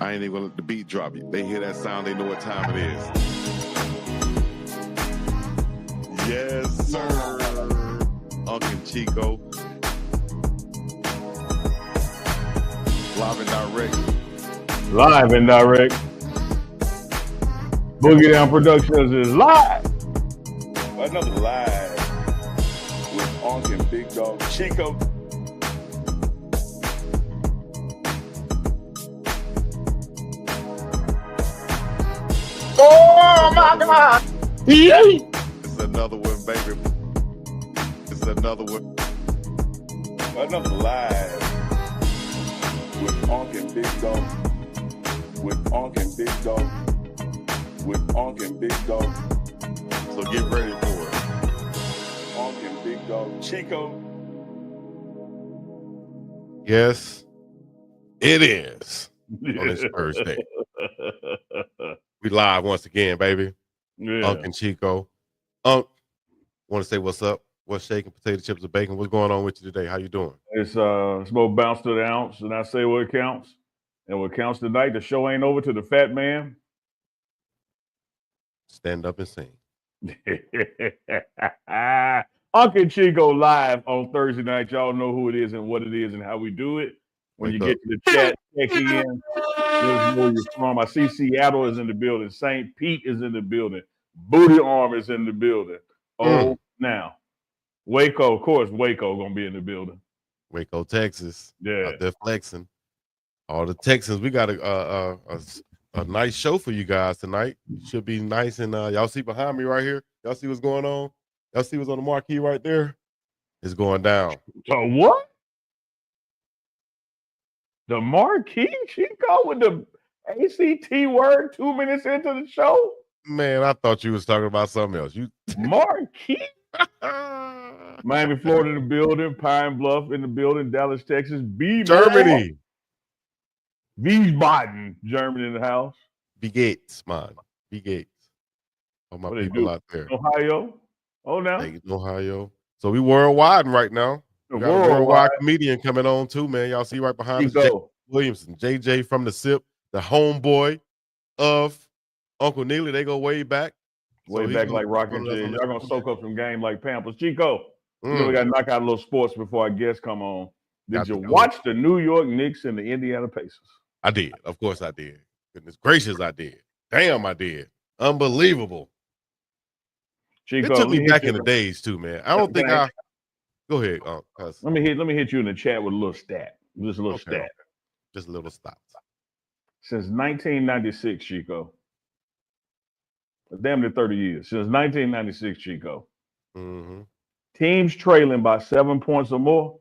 I ain't even gonna let the beat drop. They hear that sound, they know what time it is. Yes, sir. Unk and Chico. Live and direct. Live and direct. Boogie Down Productions is live. Another live with Unk and Big Dog Chico. Oh my God! Yay! It's another one, baby. It's another one. Another live with Unk and Big Dog. With Unk and Big Dog. With Unk and Big Dog. So get ready for it. Unk and Big Dog Chico. Yes, it is on this Thursday. We live once again, baby. Yeah. Unk and Chico. Unk, want to say what's up? What's shaking? Potato chips or bacon? What's going on with you today? How you doing? It's more bounce to the ounce, and I say what counts. And what counts tonight, the show ain't over to the fat man. Stand up and sing. Unk and Chico live on Thursday night. Y'all know who it is and what it is and how we do it. When Wake you up. get to the chat, check in. Let us know where you're from. I see Seattle is in the building. St. Pete is in the building. Booty Arm is in the building. Oh, now. Waco, of course, Waco going to be in the building. Waco, Texas. Yeah. Out there flexing. All the Texans. We got a nice show for you guys tonight. Should be nice. And y'all see behind me right here? Y'all see what's going on? Y'all see what's on the marquee right there? It's going down. So what? The marquee Chico with the ACT word 2 minutes into the show? Man, I thought you was talking about something else. You Marquee? Miami, Florida in the building. Pine Bluff in the building. Dallas, Texas. Germany. Wiesbaden, Germany in the house. Be Gates, man. Be Gates. All my people out there. Ohio. Oh, now. Ohio. So we worldwide right now. We got a worldwide comedian coming on too, man. Y'all see right behind us, JJ Williamson. JJ from the SIP, the homeboy of Uncle Neely. They go way back. Way back like Rocket J. Y'all gonna soak up some game like Pampers. Chico, you know we gotta knock out a little sports before our guests come on. Did you watch the New York Knicks and the Indiana Pacers? I did. Of course I did. Goodness gracious, I did. Damn, I did. Unbelievable. Chico, it took me back in the days too, man. I don't think I. Go ahead. Let me hit you in the chat with a little stat. Just a little stat. Just a little stat. Since 1996, Chico. Damn near 30 years. Since 1996, Chico. Mm-hmm. Teams trailing by 7 points or more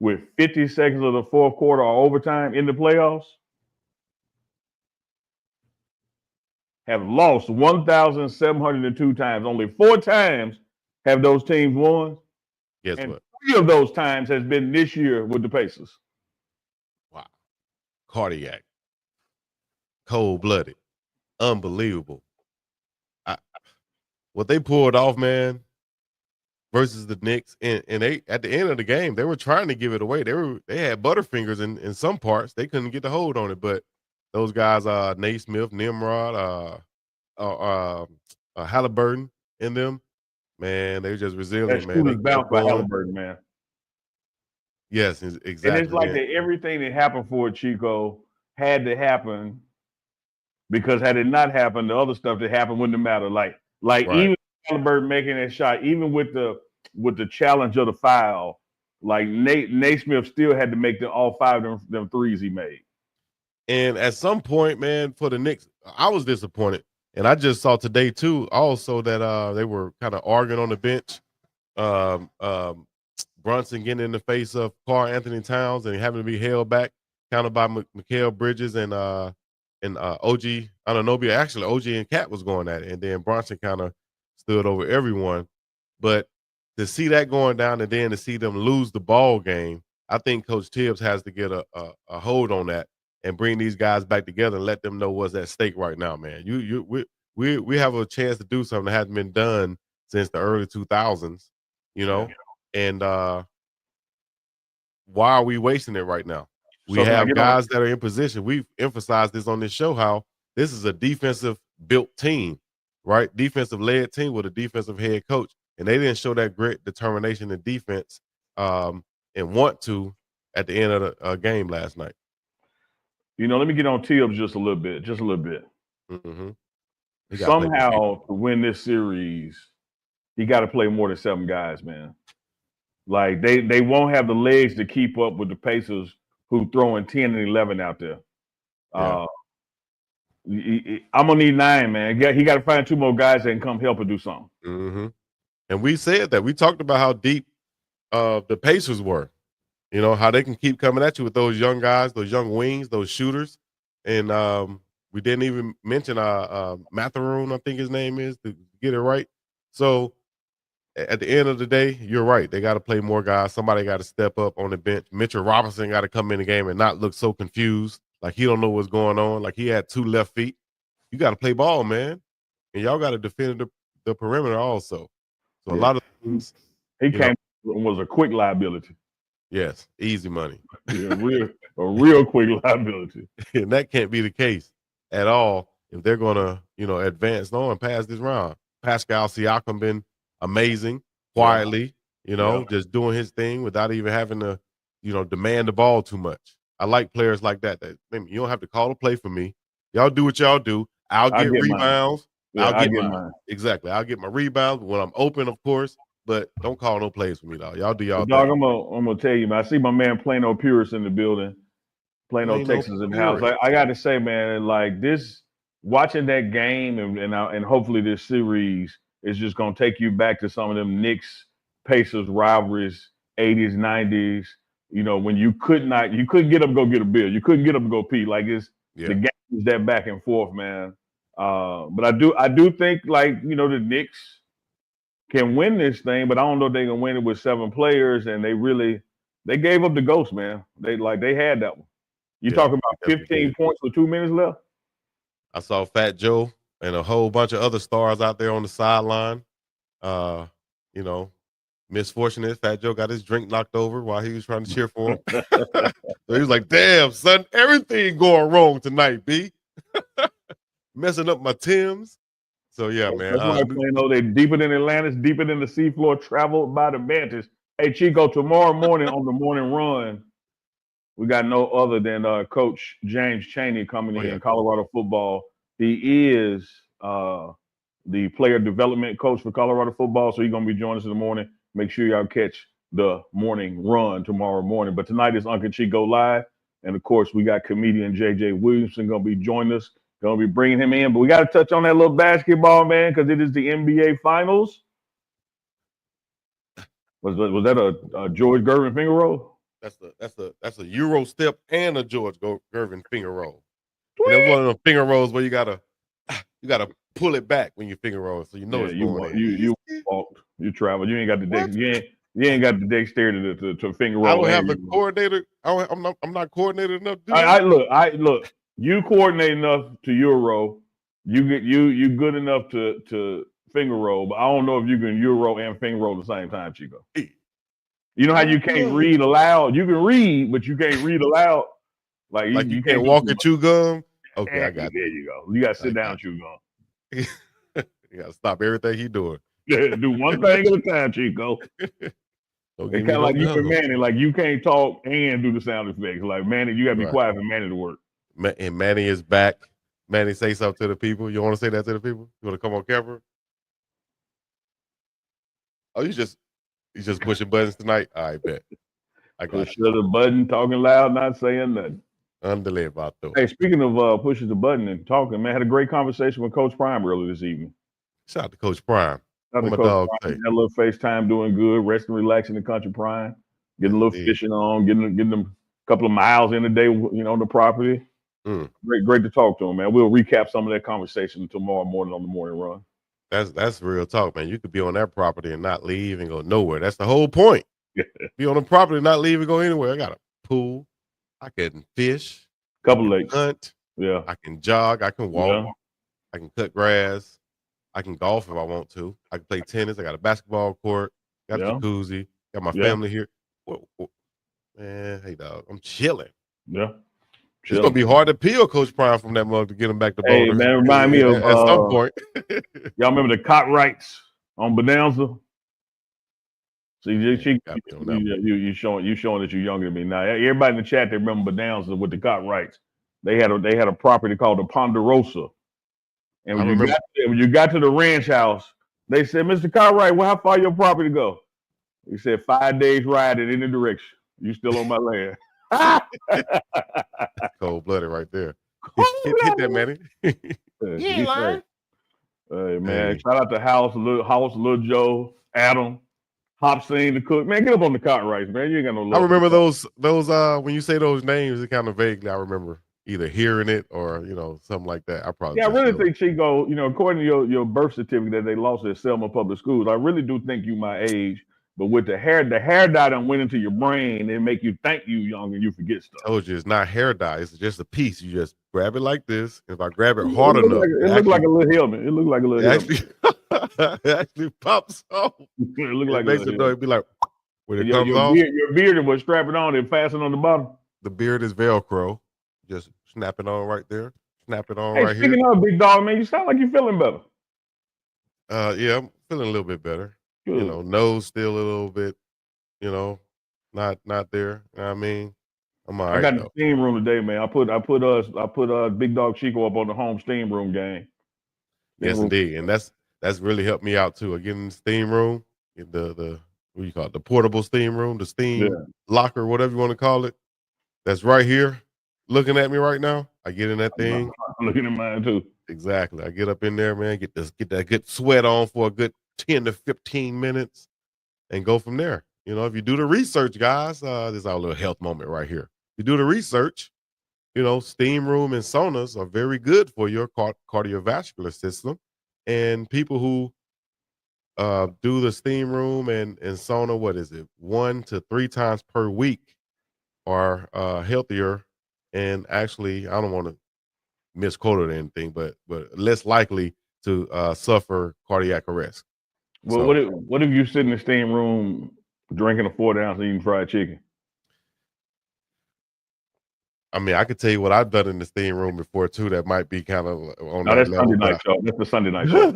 with 50 seconds of the fourth quarter or overtime in the playoffs have lost 1,702 times. Only 4 times have those teams won. Guess and what? 3 of those times has been this year with the Pacers. Wow. Cardiac. Cold-blooded. Unbelievable. What they pulled off, man, versus the Knicks, and they at the end of the game, they were trying to give it away. They had butterfingers in some parts. They couldn't get the hold on it, but those guys, Naismith, Nimrod, Halliburton in them, man, they were just resilient, man. They bounce by Halliburton, man. Yes, exactly. And it's like that everything that happened for Chico had to happen, because had it not happened, the other stuff that happened wouldn't have mattered. Like even Halliburton making that shot, even with the challenge of the foul, like Naismith still had to make all 5 of them threes he made. And at some point, man, for the Knicks, I was disappointed. And I just saw today too, also that they were kind of arguing on the bench. Brunson getting in the face of Karl Anthony Towns and having to be held back, counted by Mikal Bridges and OG Anunoby. Actually, OG and Cat was going at it, and then Bronson kind of stood over everyone. But to see that going down and then to see them lose the ball game, I think Coach Tibbs has to get a hold on that and bring these guys back together and let them know what's at stake right now, man. We have a chance to do something that hasn't been done since the early 2000s, you know. And why are we wasting it right now? We have guys that are in position. We've emphasized this on this show, how this is a defensive built team, right? Defensive led team with a defensive head coach. And they didn't show that grit, determination, and defense and want to at the end of the game last night. Let me get on Tibbs just a little bit. Mm-hmm. Somehow to win this series, he got to play more than 7 guys, man. Like they won't have the legs to keep up with the Pacers who throwing 10 and 11 out there. Yeah. I'm gonna need 9, man. He got to find 2 more guys that can come help and do something. Mm-hmm. And we said that. We talked about how deep the Pacers were. How they can keep coming at you with those young guys, those young wings, those shooters. And we didn't even mention Mathurin, I think his name is, to get it right. So at the end of the day, you're right. They got to play more guys. Somebody got to step up on the bench. Mitchell Robinson got to come in the game and not look so confused, like he don't know what's going on, like he had 2 left feet. You got to play ball, man. And y'all got to defend the perimeter also. So a lot of things. He came and was a quick liability. Yes, easy money. Yeah, a real quick liability. And that can't be the case at all if they're going to, advance on past this round. Pascal Siakam been amazing, quietly, just doing his thing without even having to, demand the ball too much. I like players like that. You don't have to call a play for me. Y'all do what y'all do. I'll get rebounds. Yeah, I'll get mine. Exactly. I'll get my rebounds when I'm open, of course, but don't call no plays for me, dog. Y'all do y'all dog, thing. I'm gonna tell you, man. I see my man Plano Purist in the building. Plano, Texas in the house. I got to say, man, like this, watching that game and hopefully this series is just gonna take you back to some of them Knicks Pacers rivalries, 80s, 90s. When you couldn't get up and go get a bill. You couldn't get up and go pee. Like the game is that back and forth, man. But I do think, like, the Knicks can win this thing, but I don't know if they can win it with 7 players. And they gave up the ghost, man. They had that one. You talking about 15 points with 2 minutes left? I saw Fat Joe and a whole bunch of other stars out there on the sideline. Misfortunate, Fat Joe got his drink knocked over while he was trying to cheer for him. So he was like, damn, son, everything going wrong tonight, B. Messing up my Timbs. So, yeah, man. That's why they deeper than Atlantis, deeper than the seafloor, traveled by the Vantage. Hey, Chico, tomorrow morning on the morning run, we got no other than Coach James Chaney coming in Colorado football. He is the player development coach for Colorado football, so he's going to be joining us in the morning. Make sure y'all catch the morning run tomorrow morning. But tonight is Unk and Chico Live. And, of course, we got comedian JJ Williamson going to be joining us. Going to be bringing him in. But we got to touch on that little basketball, man, because it is the NBA Finals. Was that a George Gervin finger roll? That's a Euro step and a George Gervin finger roll. And that's one of the finger rolls where you gotta pull it back when you finger roll, so it's going in. You walked, you traveled. You ain't got the you ain't got the dexterity to finger roll. I don't have the coordinator. I'm not coordinated enough. Look. You coordinate enough to Euro. You good enough to finger roll, but I don't know if you can Euro and finger roll at the same time, Chico. You know how you can't read aloud? You can read, but you can't read aloud. Like you can't walk and chew gum. Okay, I got there. You go. You got to sit down and chew gum. You got to stop everything he doing. Do one thing at a time, Chico. It's kind of like you and Manny. Like you can't talk and do the sound effects. Like Manny, you got to be quiet for Manny to work. And Manny is back. Manny, say something to the people. You want to say that to the people? You want to come on camera? Oh, you just pushing buttons tonight? I bet. I got push the button, talking loud, not saying nothing. Unbelievable. Hey, speaking of pushing the button and talking, man, had a great conversation with Coach Prime earlier this evening. Shout out to Coach Prime. Shout out to Coach Prime. Had a little FaceTime, doing good, resting, relaxing in Country Prime, getting a little fishing on, getting them a couple of miles in a day, on the property. Great to talk to him, man. We'll recap some of that conversation tomorrow morning on the morning run. That's real talk, man. You could be on that property and not leave and go nowhere. That's the whole point. Be on the property, not leave and go anywhere. I got a pool. I can fish. Couple lakes. Hunt. Yeah. I can jog. I can walk. Yeah. I can cut grass. I can golf if I want to. I can play tennis. I got a basketball court. Got a jacuzzi. Got my family here. Man, hey, dog. I'm chilling. Yeah. It's gonna be hard to peel Coach Prime from that mug to get him back to Hey, Boulder. man, remind me of at some point. y'all remember the Cartwrights on Bonanza? See, you showing that you're younger than me now. Everybody in the chat they remember Bonanza with the Cartwrights. They had a property called the Ponderosa, and when you got to the ranch house, they said, "Mr. Cartwright, well, how far your property go?" He said, 5 days ride in any direction. You still on my land. Cold blooded right there. Hit that, Manny. You ain't lying. Hey, man, shout out to House, Little Joe, Adam, Hopsine the cook. Man, get up on the Cartwrights, man. You ain't got no love. I remember those when you say those names, it kind of vaguely. I remember either hearing it or something like that. I really think Chico, according to your birth certificate that they lost at Selma Public Schools, I really do think you my age. But with the hair dye done went into your brain and make you think you young and you forget stuff. I told you it's not hair dye, it's just a piece. You just grab it like this. If I grab it hard enough, it looks like a little helmet. It looks like a little helmet. It actually pops off. It looks like makes it be like when it comes off. off. Your beard was strapping on and fastened on the bottom. The beard is Velcro. Just snap it on right there. Snap it on right here. Speaking of big dog, man, you sound like you're feeling better. Yeah, I'm feeling a little bit better. Good. Nose still a little bit, not there. You know what I mean? I'm all right. I got the steam room today, man. I put Big Dog Chico up on the home steam room game. Yes, indeed. And that's really helped me out too. Again, the steam room, the what do you call it? The portable steam room, the steam locker, whatever you want to call it. That's right here, looking at me right now. I get in that thing. I'm looking at mine too. Exactly. I get up in there, man, get that good sweat on for a good 10 to 15 minutes and go from there. If you do the research, guys, this is our little health moment right here. You do the research, steam room and saunas are very good for your cardiovascular system. And people who do the steam room and sauna, 1 to 3 times per week are healthier and actually, I don't want to misquote it or anything, but less likely to suffer cardiac arrest. Well, what if you sit in the steam room drinking a 4-ounce and eating fried chicken? I mean, I could tell you what I've done in the steam room before too. That might be kind of on that level. Sunday night show. That's the Sunday night show.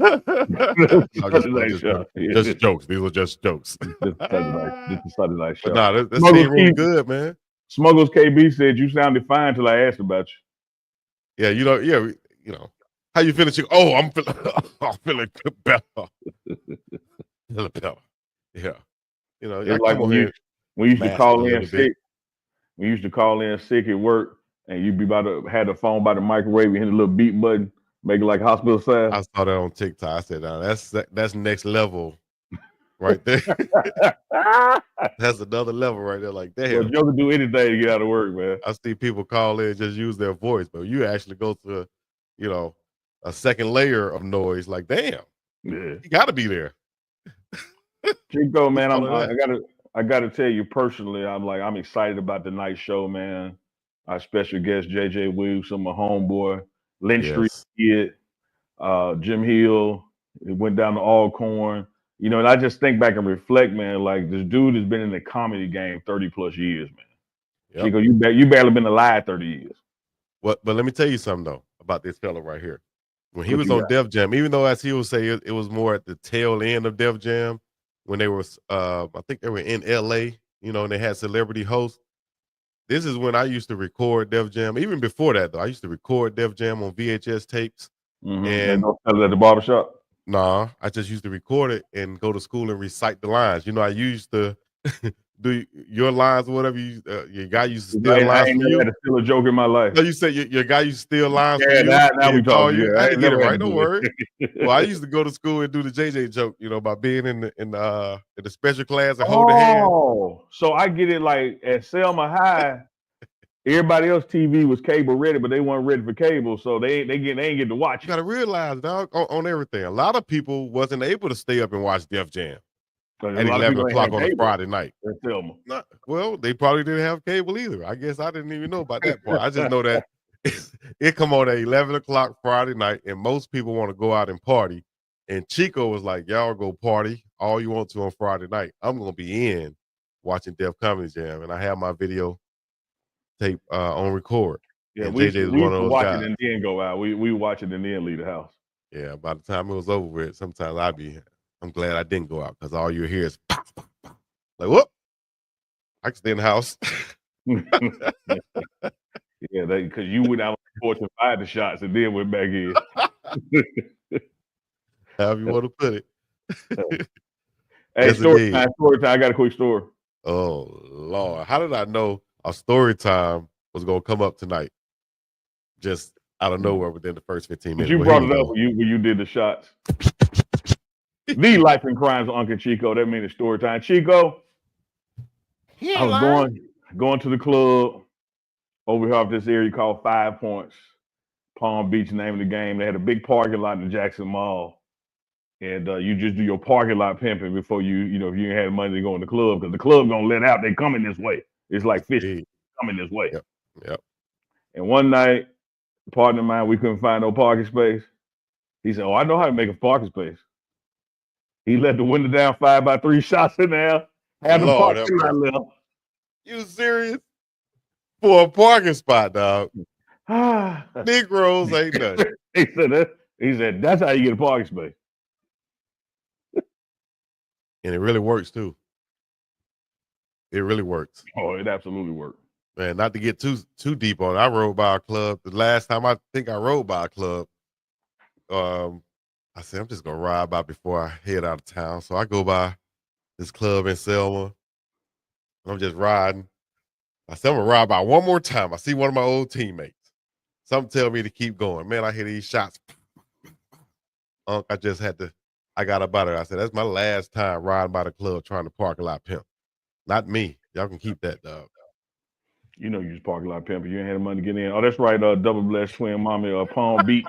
Just jokes. These are just jokes. This is Sunday night show. But the steam room good, man. Smuggles KB said you sounded fine till I asked about you. Yeah, how you feeling? Oh, I'm feeling better. Feeling better. Yeah. It's like when we used to call in sick. We used to call in sick at work, and you'd be had the phone by the microwave, you hit a little beep button, make it like hospital sound. I saw that on TikTok. I said, that's next level right there. That's another level right there. Like, damn. You can do anything to get out of work, man. I see people call in, just use their voice, but you actually go to, a second layer of noise. Like, damn, you got to be there. Chico, man, I gotta tell you personally, I'm excited about the night show, man. Our special guest, JJ Williamson, my homeboy, Lynch Street kid, Jim Hill. It went down to Alcorn. And I just think back and reflect, man. Like, this dude has been in the comedy game 30 plus years, man. Yep. Chico, you barely been alive 30 years. But let me tell you something though about this fella right here. When he was on Def Jam, even though as he would say it was more at the tail end of Def Jam. When they were, I think they were in LA, and they had celebrity hosts. This is when I used to record Def Jam. Even before that, though, I used to record Def Jam on VHS tapes. Mm-hmm. And don't tell it at the barbershop? Nah, I just used to record it and go to school and recite the lines. I used to do your lines or whatever. Your guy used to steal lines from you. I had to steal a joke in my life. No, you said your guy used to steal lines from you. Now we talking. Yeah, I didn't get it right. Don't worry. Well, I used to go to school and do the JJ joke, by being in the special class and holding hands. Oh, so I get it. Like at Selma High, everybody else TV was cable ready, but they weren't ready for cable, so they ain't get to watch. You got to realize, dog, on everything. A lot of people wasn't able to stay up and watch Def Jam at 11 o'clock on a Friday night. Well, they probably didn't have cable either. I guess I didn't even know about that part. I just know that it come on at 11 o'clock Friday night, and most people want to go out and party. And Chico was like, y'all go party all you want to on Friday night. I'm going to be in watching Def Comedy Jam. And I have my video tape on record. Yeah, and we JJ is used one of to those watch guys. it and then go out. We watch it and then leave the house. Yeah, by the time it was over with, sometimes I'm glad I didn't go out because all you hear is pop, pop, pop. Like, whoop, I can stay in the house. Yeah, because you went out on the porch and fired the shots and then went back in. However you want to put it. Hey, Yes, story indeed. time. I got a quick story. Oh, Lord. How did I know a story time was going to come up tonight? Just out of nowhere within the first 15 minutes. But you Well, brought here it you up go. when you did the shots. The life and crimes of Unk and Chico. That means it's story time. Chico, I was going to the club over here off this area called 5 Points, Palm Beach, name of the game. They had a big parking lot in the Jackson Mall. And you just do your parking lot pimping before you know, if you ain't had money to go in the club, because the club gonna let out, they coming this way. It's like fish coming this way. Yep. And one night, a partner of mine, we couldn't find no parking space. He said, "Oh, I know how to make a parking space." He let the window down 5x3 shots in there, had the Lord parking lot left. You serious? For a parking spot, dog. Negroes ain't nothing. He said, that's how you get a parking space. And it really works too. It really works. Oh, it absolutely worked. Man, not to get too deep on it. I rode by a club. The last time I think I rode by a club, I said, I'm just gonna ride by before I head out of town. So I go by this club in Selma, and I'm just riding. I said, I'm gonna ride by one more time. I see one of my old teammates. Something tell me to keep going. Man, I hear these shots. I got up out of it. I said, that's my last time riding by the club trying to park a lot pimp. Not me. Y'all can keep that, dog. You know you just parking lot pimp. You ain't had the money to get in. Oh, that's right. Double blessed twin mommy, Palm Beach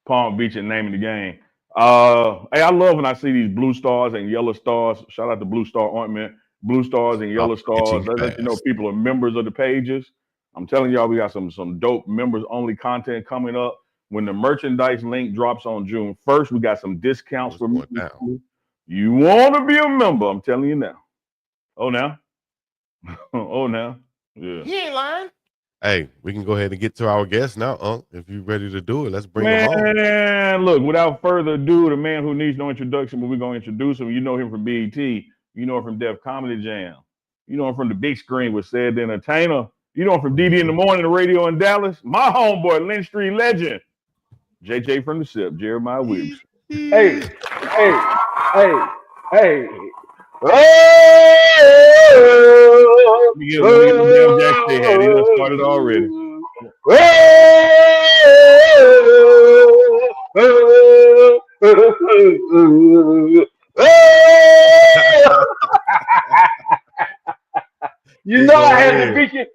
and name of the game. Hey, I love when I see these blue stars and yellow stars. Shout out to Blue Star Ointment. Blue stars and yellow stars. That let you know people are members of the pages. I'm telling y'all, we got some dope members only content coming up. When the merchandise link drops on June 1st, we got some discounts for members. You want to be a member? I'm telling you now. Oh, now. Oh, now. Yeah. He ain't lying. Hey, we can go ahead and get to our guest now, Unk. If you're ready to do it, let's bring him on. Man, look, without further ado, the man who needs no introduction, but we're going to introduce him. You know him from BET. You know him from Def Comedy Jam. You know him from the big screen with Said the Entertainer. You know him from DD in the Morning, the radio in Dallas. My homeboy, Lynch Street legend, JJ from the SIP, Jeremiah Williamson. Hey. Let me get the damn Jack they had. He done started already. You know I had to beat you.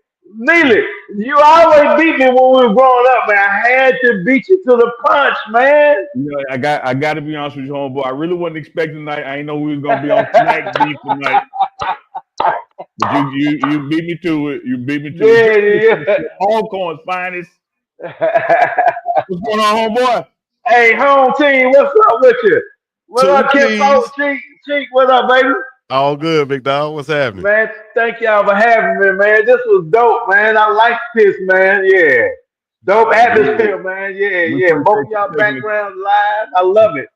Neely, you always beat me when we were growing up, man. I had to beat you to the punch, man. You know, I got to be honest with you, homeboy. I really wasn't expecting tonight. I didn't know we was gonna be on Smack Beef tonight. But you beat me to it. You beat me to it. Yeah. Alcorn's finest. What's going on, homeboy? Hey, home team, what's up with you? What up, Kim Folk? Cheek, what up, baby? All good, big dog. What's happening? Man, thank y'all for having me, man. This was dope, man. I like this, man. Yeah. Dope atmosphere, man. Yeah. Both of y'all background live. I love it.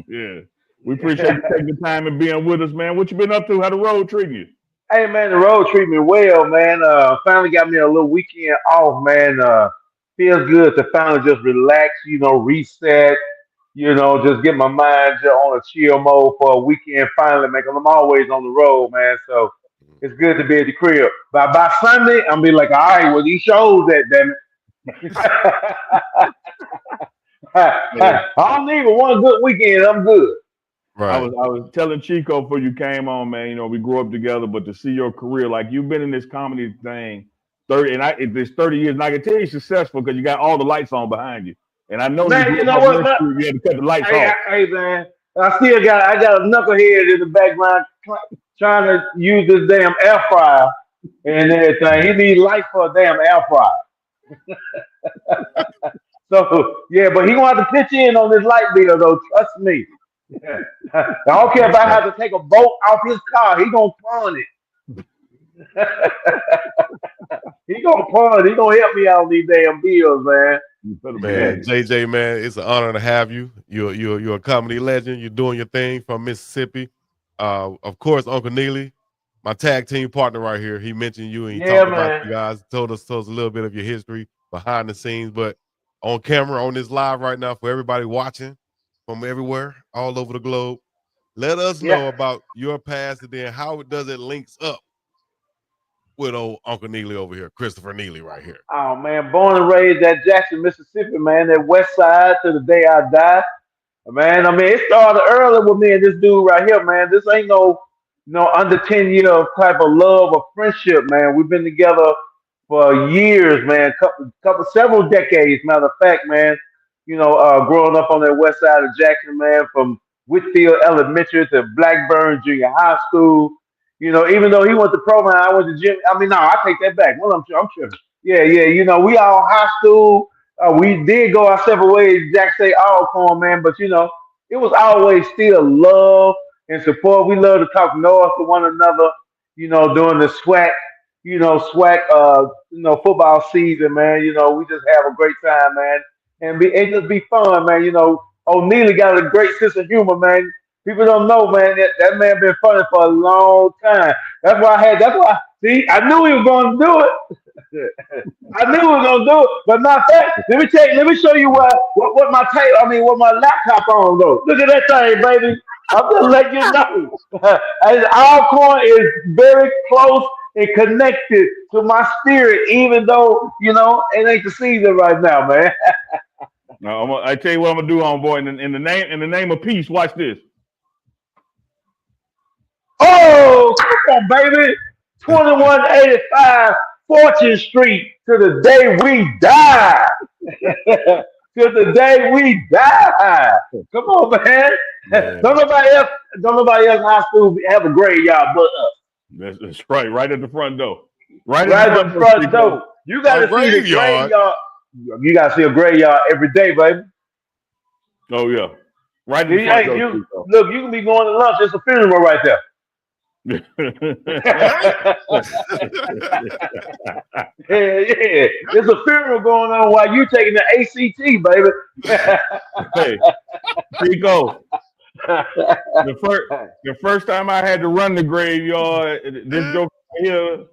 Yeah. We appreciate you taking the time and being with us, man. What you been up to? How the road treating you? Hey, man, the road treated me well, man. Finally got me a little weekend off, man. Feels good to finally just relax, reset, just get my mind on a chill mode for a weekend finally, man, because I'm always on the road, man. So it's good to be at the crib. But by Sunday, I'm be like, all right, well, these shows that, damn it. I don't need but one good weekend. I'm good. Right. I was telling Chico before you came on, man, we grew up together, but to see your career, like you've been in this comedy thing 30 years, and I can tell you're successful because you got all the lights on behind you. And I know man, you know what, man? You had to cut the lights off. Hey, man, I got a knucklehead in the background trying to use this damn air fryer and everything. He needs light for a damn air fryer. So yeah, but he gonna have to pitch in on this light bill though. Trust me. I don't care if I have to take a boat off his car. He gonna pawn it. He gonna party. He gonna help me out on these damn bills, man. Man, JJ, man, it's an honor to have you. You're a comedy legend. You're doing your thing from Mississippi. Of course, Uncle Neely, my tag team partner right here. He mentioned you and he talked about you guys, told us a little bit of your history behind the scenes, but on camera on this live right now for everybody watching from everywhere, all over the globe. Let us know about your past and then how does it links up with old Uncle Neely over here, Christopher Neely right here. Oh man, born and raised at Jackson, Mississippi, man. That West Side to the day I die. Man, I mean, it started early with me and this dude right here, man. This ain't no under 10-year type of love or friendship, man. We've been together for years, man. Several decades, matter of fact, man. Growing up on that west side of Jackson, man, from Whitfield Elementary to Blackburn Junior High School. Even though he went to program, I went to gym. I mean, no, I take that back. Well, I'm tripping. Yeah. We all high school. We did go our separate ways, Jack say Alcorn, man, but it was always still love and support. We love to talk north to one another, during the football season, man. We just have a great time, man. And it just be fun, man. O'Neely got a great sense of humor, man. People don't know, man, that man been funny for a long time. See, I knew he was going to do it. I knew he was gonna do it, but matter of fact, let me show you what my laptop on though. Look at that thing, baby. I'm just letting you know. Alcorn is very close and connected to my spirit, even though it ain't the season right now, man. No, I tell you what I'm gonna do, homeboy. In the name of peace, watch this. Oh, come on, baby. 2185 Fortune Street to the day we die. To the day we die. Come on, man. Don't nobody else in high school have a graveyard but us. That's right. Right at the front door. Right at the front door. You gotta see the graveyard. You gotta see a graveyard every day, baby. Oh yeah. Right at the front door. Look, you can be going to lunch. It's a funeral right there. Yeah, there's a funeral going on while you taking the ACT, baby. Hey, Chico, the first time I had to run the graveyard, this joke here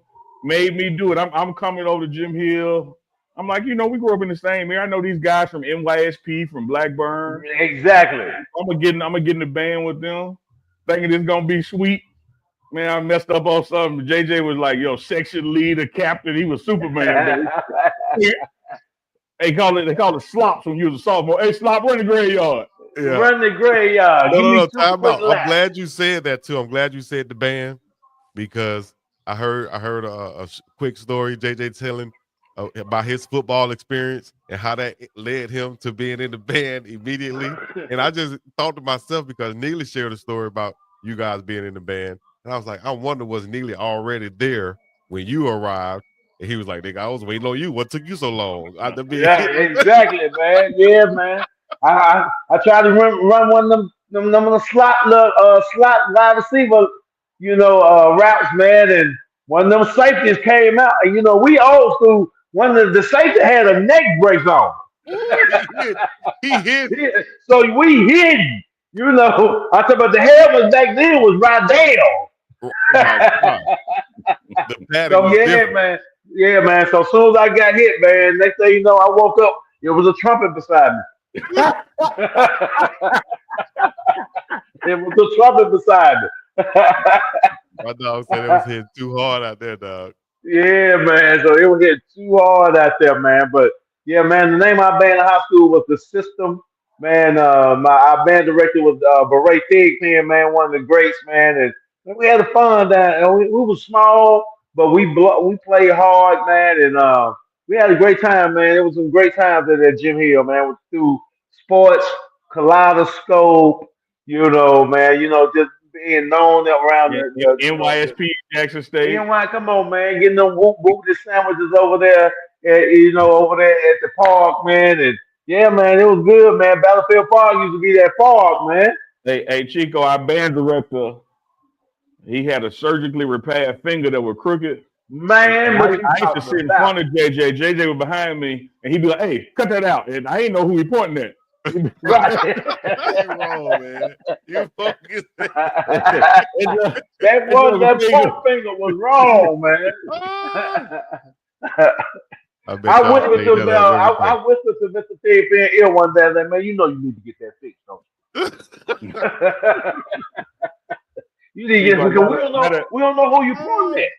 made me do it. I'm coming over to Jim Hill. I'm like, we grew up in the same area. I know these guys from NYSP, from Blackburn. Exactly. I'm gonna get in the band with them, thinking it's gonna be sweet. Man, I messed up on something. JJ was like, section leader, captain. He was Superman. They call it slops when you was a sophomore. Hey, slop, run the graveyard. Yeah. Run the graveyard. No, time out. I'm glad you said that too. I'm glad you said the band because I heard a quick story JJ telling about his football experience and how that led him to being in the band immediately. And I just thought to myself because Neely shared a story about you guys being in the band. And I was like, I wonder was Neely already there when you arrived? And he was like, nigga, I was waiting on you. What took you so long? Yeah, exactly, man. Yeah, man. I tried to run one of them slot wide receiver, routes, man, and one of them safeties came out. And we old school. One of the safety had a neck brace on. He hit. So we hid. I talk about the helmet back then was right down. So man. Yeah, man. So as soon as I got hit, man, next thing you know, I woke up. It was a trumpet beside me. It was a trumpet beside me. My dog said it was hitting too hard out there, dog. Yeah, man. So it was hitting too hard out there, man. But yeah, man, the name of our band in high school was The System. Man, our band director was Beret Thigpen, man, one of the greats, man. And we had fun down. And we were small, but we played hard, man. And we had a great time, man. It was some great times at that Jim Hill, man. Through sports, kaleidoscope, man. Just being known around the NYSP, Jackson State. Come on, man. Getting them booty sandwiches over there, over there at the park, man. And yeah, man, it was good, man. Battlefield Park used to be that park, man. Hey, Chico, our band director, he had a surgically repaired finger that was crooked. Man, what you I used to talking sit in about? front of JJ. JJ was behind me, and he'd be like, "Hey, cut that out!" And I ain't know who he pointing at. Right. You wrong, man. You focus. that point finger was wrong, man. I bet y'all whispered say to that up every I day. whispered to Mr. Ted Fan ear one day, like, man, you know you need to get that fixed, don't you? You need to get because we don't know who you pointing at.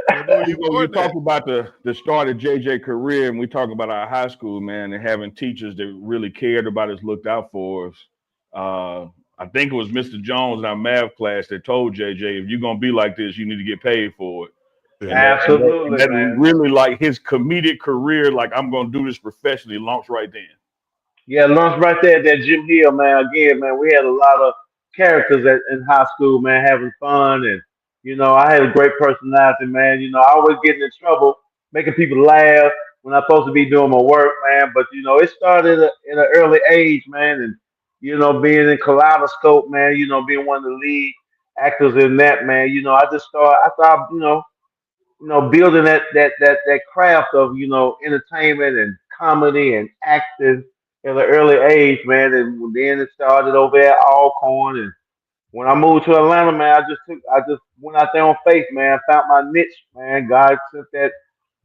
I know you You want talk that. about the start of JJ career, and we talk about our high school, man, and having teachers that really cared about us, looked out for us. I think it was Mr. Jones in our math class that told JJ, if you're gonna be like this, you need to get paid for it. Yeah. And Absolutely, that man. really, like, his comedic career, like, I'm gonna do this professionally, launched right then. Yeah, lunch right there at that Jim Hill, man. Again, man, we had a lot of characters in high school, man, having fun. And, I had a great personality, man. I always getting in trouble, making people laugh when I'm supposed to be doing my work, man. But, it started at an early age, man. And, being in Kaleidoscope, man, being one of the lead actors in that, man. I started, building that craft of, entertainment and comedy and acting at an early age, man. And then it started over at Alcorn. And when I moved to Atlanta, man, I just went out there on faith, man, found my niche, man. God sent that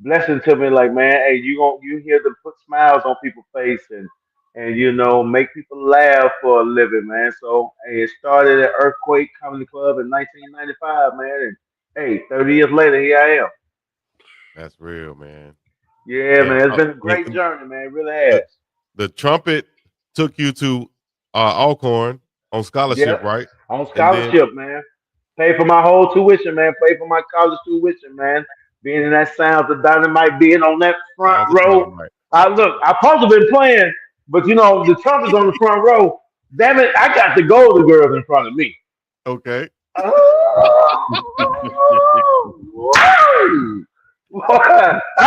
blessing to me, like, man, hey, you here to put smiles on people's face and make people laugh for a living, man. So hey, it started at Earthquake Comedy Club in 1995, man. And hey, 30 years later, here I am. That's real, man. Yeah, And, man, it's been a great journey, man. It really has. the trumpet took you to Alcorn on scholarship, Yeah, right? on And then scholarship, man. Pay for my whole tuition, man. Pay for my college tuition, man. Being in that Sounds of Dynamite, being on that front Sounds of row. Dynamite. I supposed to been playing, but the trumpet's on the front row. Damn it, I got the Golden Girls in front of me. Okay. I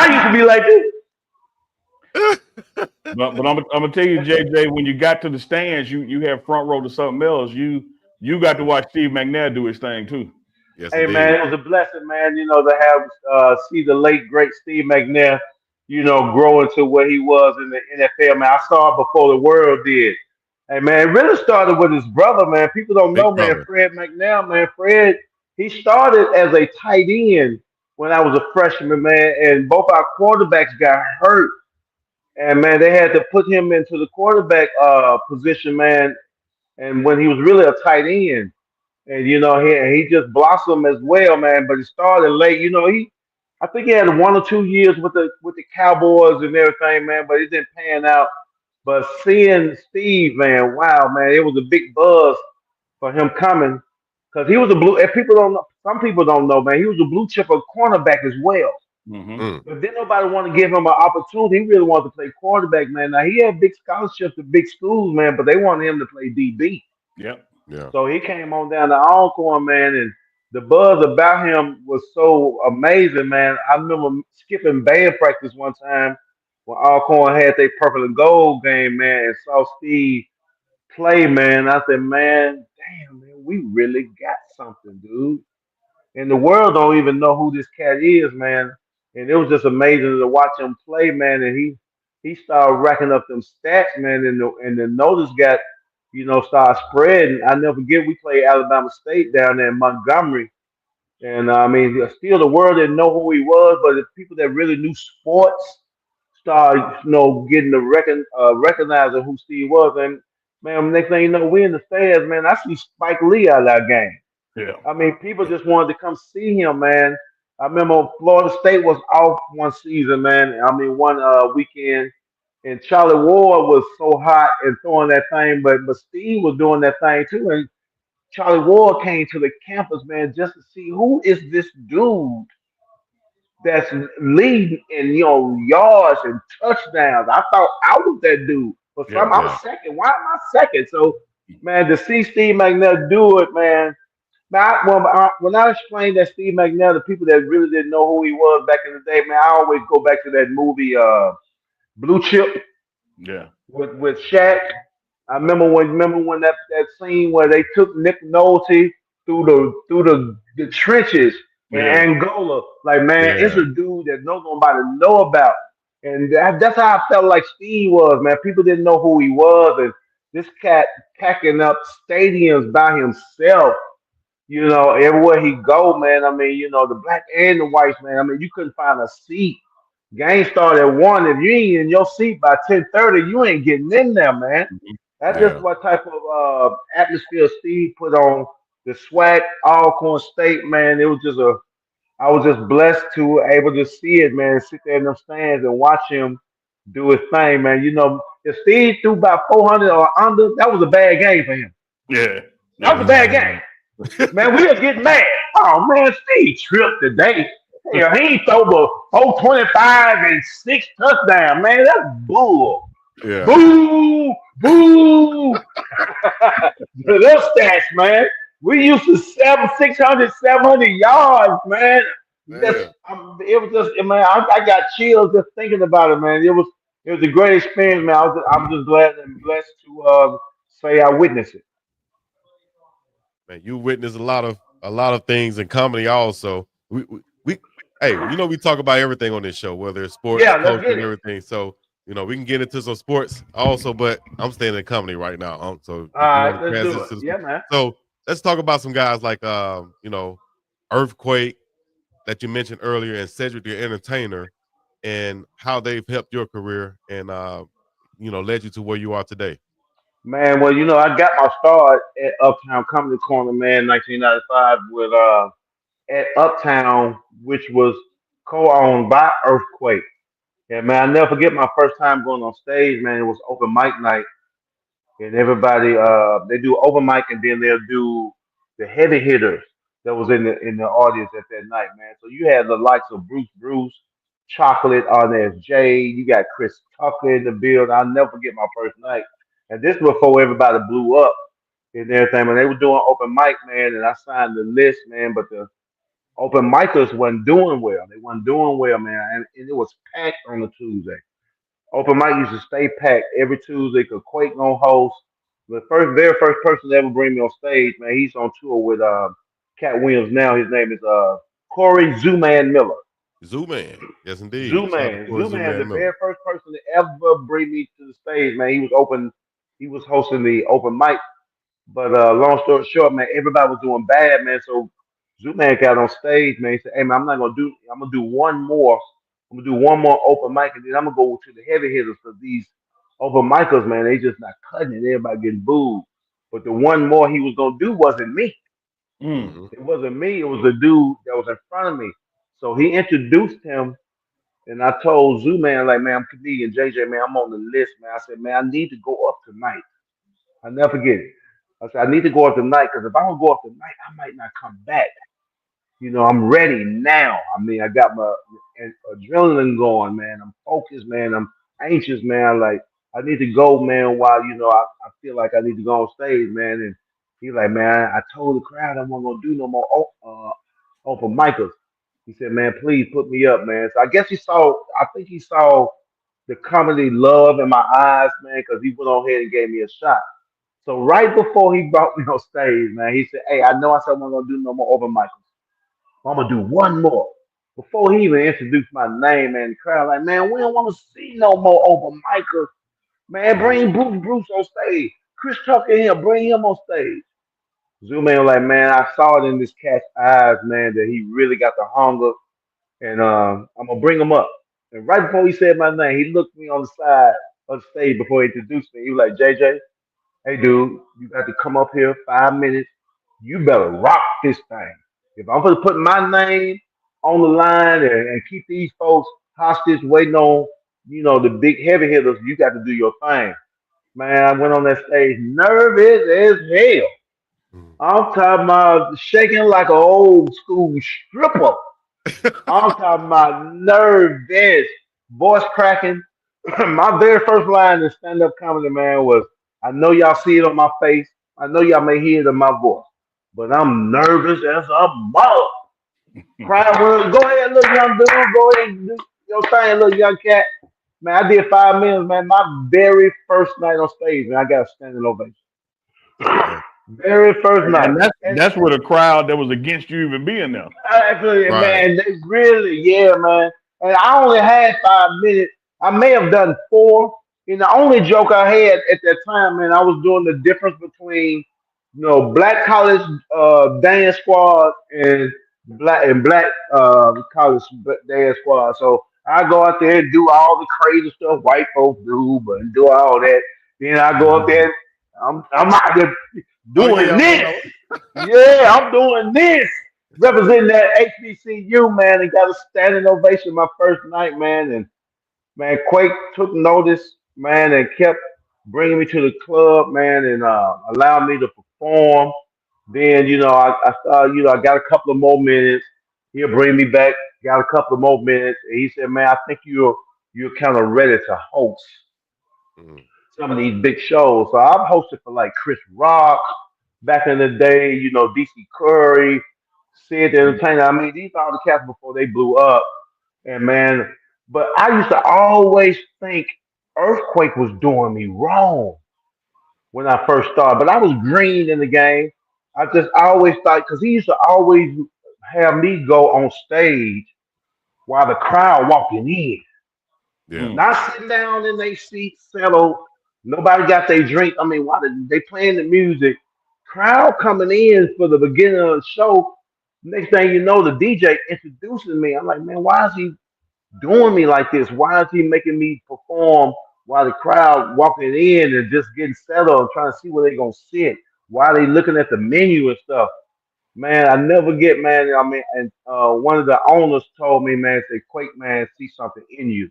used to be like this. But I'm gonna tell you, JJ, when you got to the stands, you have front row to something else. You got to watch Steve McNair do his thing too. Yes, Hey, indeed. man, it was a blessing, man, to have see the late great Steve McNair, grow into what he was in the NFL, man. I saw it before the world did. Hey, man, it really started with his brother, man. People don't Big know, man, brother. Fred McNair, man. Fred, he started as a tight end when I was a freshman, man, and both our quarterbacks got hurt. And, man, they had to put him into the quarterback position, man, and when he was really a tight end. And he just blossomed as well, man. But he started late. I think he had 1 or 2 years with the Cowboys and everything, man. But it didn't pan out. But seeing Steve, man, wow, man, it was a big buzz for him coming because he was a blue. If people don't know, some people don't know, man, he was a blue chipper cornerback as well. Mm-hmm. But then nobody wanted to give him an opportunity. He really wanted to play quarterback, man. Now he had big scholarships to big schools, man, but they wanted him to play DB. Yep. Yeah. So he came on down to Alcorn, man, and the buzz about him was so amazing, man. I remember skipping band practice one time when Alcorn had their purple and gold game, man, and saw Steve play, man. I said, man, damn, man, we really got something, dude. And the world don't even know who this cat is, man. And it was just amazing to watch him play, man. And he started racking up them stats, man. And the notice got, started spreading. I never forget we played Alabama State down there in Montgomery. And I mean, still the world didn't know who he was, but the people that really knew sports started, getting the recognizing who Steve was. And man, next thing you know, we in the stands, man. I see Spike Lee out of that game. Yeah. I mean, people just wanted to come see him, man. I remember Florida State was off one season, man. I mean, one weekend, and Charlie Ward was so hot and throwing that thing, but Steve was doing that thing too. And Charlie Ward came to the campus, man, just to see who is this dude that's leading in yards and touchdowns. I thought I was that dude, but I'm second. Why am I second? So, man, to see Steve McNair do it, man. When I explained that Steve McNair to people that really didn't know who he was back in the day, man, I always go back to that movie Blue Chip Yeah. with Shaq. I remember when that scene where they took Nick Nolte through the trenches in Yeah. Angola. Like, man, it's Yeah. a dude that nobody know about. And that's how I felt like Steve was, man. People didn't know who he was. And this cat packing up stadiums by himself, everywhere he go, man. I mean, the black and the whites, man. I mean, you couldn't find a seat. Game started at 1. If you ain't in your seat by 10:30, you ain't getting in there, man. That's just Yeah. what type of atmosphere Steve put on the SWAC Alcorn State, man. It was just I was just blessed to able to see it, man, sit there in them stands and watch him do his thing, man. If Steve threw about 400 or under, that was a bad game for him. Yeah. That was a bad game. Man, we'll get mad. Oh, man, Steve tripped today. Hell, he ain't throw but 425 and 6 touchdowns, man. That's bull. Yeah. Boo! Boo! Those stats, man. We used to 600, 700 yards, man. It was just, man, I got chills just thinking about it, man. It was a great experience, man. I'm just glad and blessed to say I witnessed it. Man, you witness a lot of things in comedy also. We hey, we talk about everything on this show, whether it's sports, culture, and everything. So, we can get into some sports also, but I'm staying in comedy right now. So all right, let's do it. Yeah, man. So let's talk about some guys like Earthquake that you mentioned earlier and Cedric the Entertainer and how they've helped your career and led you to where you are today. Man, well, I got my start at Uptown Comedy Corner, man, 1995 with at Uptown, which was co-owned by Earthquake. Yeah, man, I'll never forget my first time going on stage, man. It was open mic night. And everybody they do open mic and then they'll do the heavy hitters that was in the audience at that night, man. So you had the likes of Bruce, Chocolate, Arnaz J, you got Chris Tucker in the build. I'll never forget my first night. And this was before everybody blew up and everything. When they were doing open mic, man, and I signed the list, man, but the open micers wasn't doing well. They wasn't doing well, man. And it was packed on a Tuesday. Open mic used to stay packed every Tuesday. Cause Quake on host. The very first person to ever bring me on stage, man. He's on tour with Cat Williams now. His name is Corey Zooman Miller. Zooman, yes indeed. Zooman, the very first person to ever bring me to the stage, man. He was hosting the open mic. But long story short, man, everybody was doing bad, man. So Zooman got on stage, man. He said, "Hey, man, I'm gonna do one more. I'm gonna do one more open mic, and then I'm gonna go to the heavy hitters because these open micers, man, they just not cutting it. Everybody getting booed. But the one more he was gonna do wasn't me. Mm. It wasn't me. It was the dude that was in front of me. So he introduced him, and I told Zooman, like, man, I'm comedian JJ, man. I'm on the list, man. I said, man, I need to go up tonight. I never forget it. I said, I need to go up tonight because if I don't go up tonight, I might not come back. I'm ready now. I mean, I got my adrenaline going, man. I'm focused, man. I'm anxious, man. Like, I need to go, man, while, I feel like I need to go on stage, man. And he's like, man, I told the crowd I'm not going to do no more open micers. He said, man, please put me up, man. So I think he saw the comedy love in my eyes, man, because he went on ahead and gave me a shot. So right before he brought me on stage, man, he said, hey, I know I said I'm not going to do no more open micers. I'm gonna do one more. Before he even introduced my name, man, the crowd like, man, we don't want to see no more open micers. Man, bring Bruce on stage. Chris Tucker here, bring him on stage. Zooman was like, man, I saw it in this cat's eyes, man, that he really got the hunger, and I'm gonna bring him up. And right before he said my name, he looked me on the side of the stage before he introduced me. He was like, JJ, hey, dude, you got to come up here 5 minutes. You better rock this thing. If I'm going to put my name on the line and keep these folks hostage waiting on, the big heavy hitters, you got to do your thing. Man, I went on that stage nervous as hell. I'm talking about shaking like an old school stripper. I'm talking about nervous, voice cracking. My very first line in stand-up comedy, man, was, I know y'all see it on my face. I know y'all may hear it in my voice. But I'm nervous as a mother. Crying, well, go ahead, little young dude. Go ahead and do your thing, little young cat. Man, I did 5 minutes, man. My very first night on stage, man, I got a standing ovation. Very first night. And that's where the crowd that was against you even being there. Actually, Right. man, they really, yeah, man. And I only had 5 minutes. I may have done four. And the only joke I had at that time, man, I was doing the difference between, black college dance squad and black college dance squad. So I go out there and do all the crazy stuff white folks do, but do all that. Then I go up there. I'm out there Oh, doing yeah, I this. know. Yeah, I'm doing this. Representing that HBCU, man, and got a standing ovation my first night, man. And man, Quake took notice, man, and kept bringing me to the club, man, and allowed me to perform. Then, I started, I got a couple of more minutes. He'll bring me back, got a couple of more minutes. And he said, man, I think you're kind of ready to host Mm. some of these big shows. So I've hosted for like Chris Rock back in the day, DC Curry, Sid the Entertainer. I mean, these are all the cats before they blew up. And man, but I used to always think Earthquake was doing me wrong when I first started. But I was green in the game. I always thought, because he used to always have me go on stage while the crowd walking in. Yeah. Mm. Not sitting down in their seats, settled. Nobody got their drink. I mean, why they playing the music? Crowd coming in for the beginning of the show. Next thing you know, the DJ introducing me. I'm like, man, why is he doing me like this? Why is he making me perform while the crowd walking in and just getting settled and trying to see where they gonna sit? Why they looking at the menu and stuff? Man, I never get, man. I mean, and one of the owners told me, man, say, Quake, man, see something in you.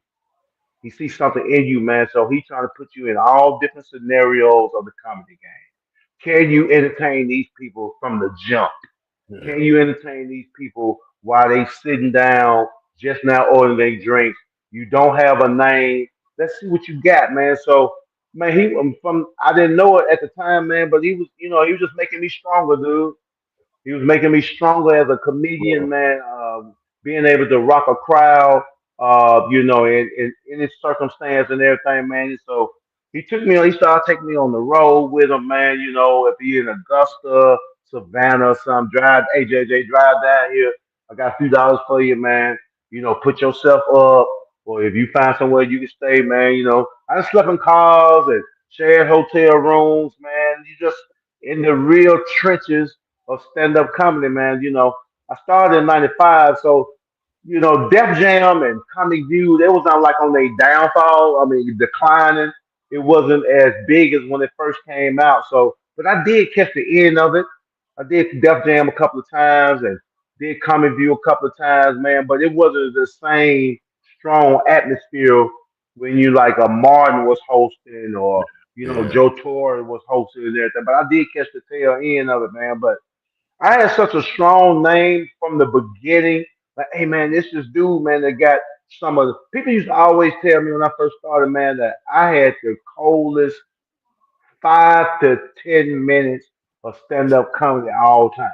He sees something in you, man. So he's trying to put you in all different scenarios of the comedy game. Can you entertain these people from the jump? Yeah. Can you entertain these people while they sitting down, just now ordering their drinks? You don't have a name. Let's see what you got, man. So, man, he from I didn't know it at the time, man, but he was just making me stronger, dude. He was making me stronger as a comedian, man. Being able to rock a crowd, in his circumstance and everything, man. And so he took me on. He started taking me on the road with him, man. If he in Augusta, Savannah, or something, drive. Hey, JJ, drive down here. I got a few dollars for you, man. Put yourself up, or if you find somewhere you can stay, man. I just slept in cars and shared hotel rooms, man. You just in the real trenches of stand up comedy, man. I started in '95, so Def Jam and Comic View, they was not like on their downfall. I mean, declining. It wasn't as big as when it first came out. So, but I did catch the end of it. I did Def Jam a couple of times and did Comic View a couple of times, man. But it wasn't the same strong atmosphere when you like a Martin was hosting or Yeah. Joe Torre was hosting and everything. But I did catch the tail end of it, man. But I had such a strong name from the beginning. Like, hey man, this dude, man, that got some of the people used to always tell me when I first started, man, that I had the coldest 5 to 10 minutes of stand up comedy all time.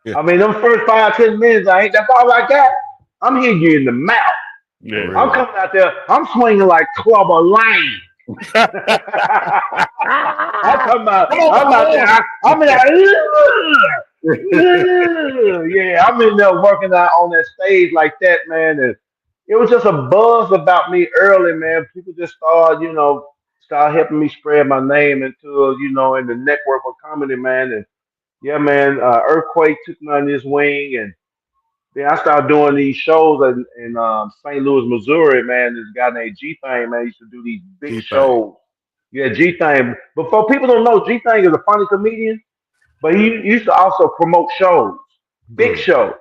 Yeah. I mean, them first 5, 10 minutes, that's all I got. I'm hitting you in the mouth. Yeah. For I'm real. coming out there, I'm swinging like Clubber Lane. I'm talking about, I'm out there, I'm in there, yeah, I'm in there working out on that stage like that, man. And it was just a buzz about me early, man. People just started, start helping me spread my name into, in the network of comedy, man. And yeah, man, Earthquake took me on his wing, and then I started doing these shows in St. Louis, Missouri, man. This guy named G Thing, man, used to do these big G-Thing. shows. Yeah, G Thing. Before people don't know, G Thing is a funny comedian. But he used to also promote shows, big Mm. shows,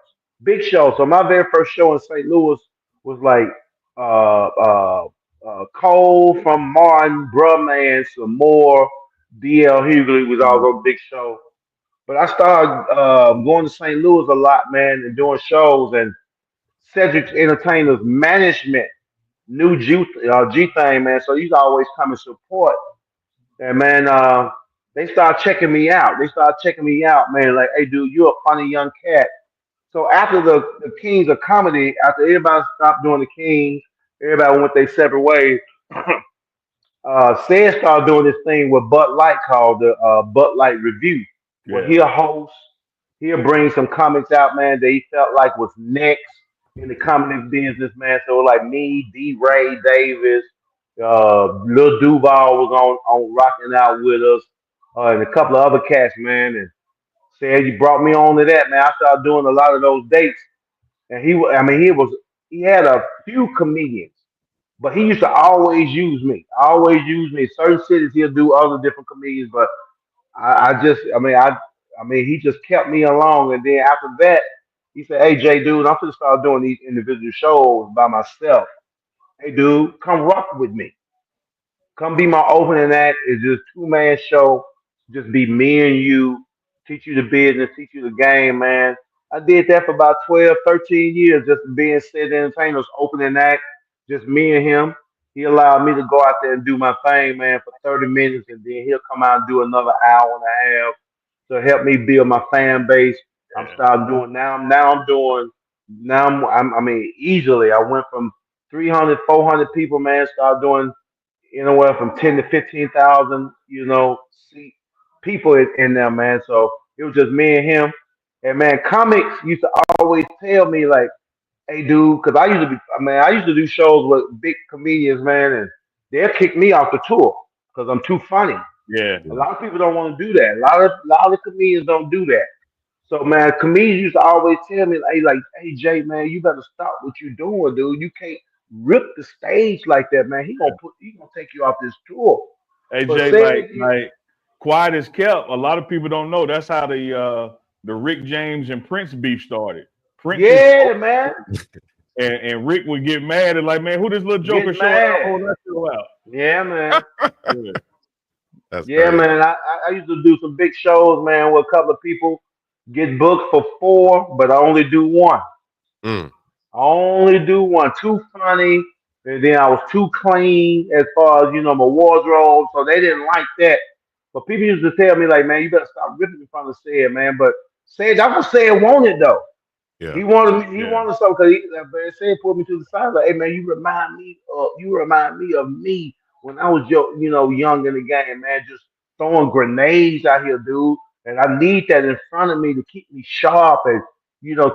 big shows. So my very first show in St. Louis was like uh, uh, Cole from Martin, Brumman, some more. DL Hughley was all on big show. But I started going to St. Louis a lot, man, and doing shows. And Cedric's Entertainers Management knew G Thing, man. So he's always come and support. And man, they start checking me out. They start checking me out, man. Like, hey, dude, you're a funny young cat. So after the Kings of Comedy, after everybody stopped doing the Kings, everybody went their separate ways. Said started doing this thing with Bud Light called the Bud Light Review, where Yeah. he'll host, he'll bring some comics out, man, that he felt like was next in the comic business, man. So like me, D. Ray Davis, Lil Duval was on rocking out with us, and a couple of other cats, man. And said you brought me on to that, man. I started doing a lot of those dates, and I mean, he had a few comedians. But he used to always use me. Always use me. Certain cities he'll do other different comedians, but I mean, he just kept me along. And then after that, he said, "Hey, Jay, dude, I'm gonna start doing these individual shows by myself. Hey, dude, come rock with me. Come be my opening act. It's just 2-man show. Just be me and you. Teach you the business. Teach you the game, man." I did that for about 12, 13 years, just being said entertainers, opening act, just me and him. He allowed me to go out there and do my thing, man, for 30 minutes, and then he'll come out and do another hour and a half to help me build my fan base. I'm Yeah. starting doing now. I'm doing now. I mean, easily. I went from 300, 400 people, man. Started doing anywhere from 10 to 15,000, seat people in there, man. So it was just me and him. And man, comics used to always tell me like, "Hey, dude," because I used to do shows with big comedians, man, and they'll kick me off the tour because I'm too funny. Yeah. A lot of people don't want to do that. A lot of comedians don't do that. So man, comedians used to always tell me, hey Jay, man, you better stop what you're doing, dude. You can't rip the stage like that, man. He gonna take you off this tour. Hey But Jay, said, like quiet as kept. A lot of people don't know that's how the Rick James and Prince beef started. Prince was yeah, man, and Rick would get mad and like, man, who this little joker get showing out? mad. Hold that show out. Yeah, man. Yeah. That's Yeah, crazy. man. I used to do some big shows, man, with a couple of people get booked for 4, but I only do one. Mm. I only do one. Too funny. And then I was too clean as far as, my wardrobe. So they didn't like that. But people used to tell me, like, man, you better stop ripping in front of Said, man. But Said, I was saying wanted though. Yeah. He Yeah. wanted something because Said pulled me to the side, like, "Hey man, you remind me of me when I was young in the game, man, just throwing grenades out here, dude. And I need that in front of me to keep me sharp and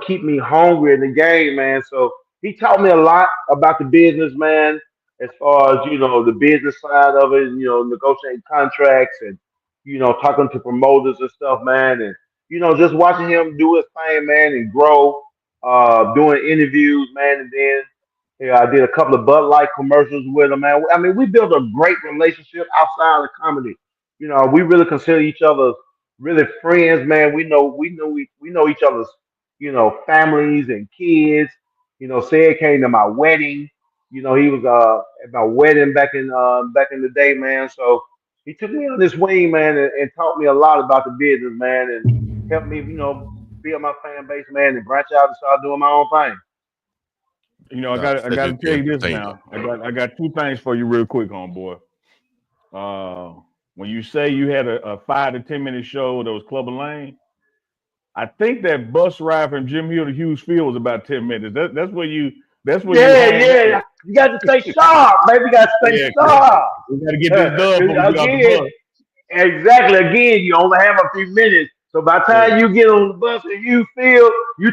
keep me hungry in the game, man." So he taught me a lot about the business, man, as far as the business side of it, and, negotiating contracts and talking to promoters and stuff, man, and just watching him do his thing, man, and grow, doing interviews, man, and then yeah, I did a couple of Bud Light commercials with him, man. I mean, we built a great relationship outside of comedy. We really consider each other really friends, man. We know each other's, families and kids. Said came to my wedding. He was at my wedding back in the day, man. So he took me on this wing, man, and taught me a lot about the business, man, and helped me, build my fan base, man, and branch out and start doing my own thing. I That's got to legend tell you this entertainment. now. I got two things for you real quick, homeboy. When you say you had a 5 to 10 minute show that was Clubber Lane, I think that bus ride from Jim Hill to Hughes Field was about 10 minutes. That's where you Yeah, hang out. yeah. You got to stay sharp, baby. You got to stay Yeah, sharp. we got to get this done before we get off the Again, bus. exactly. Again, you only have a few minutes. So by the Yeah. time you get on the bus and you feel you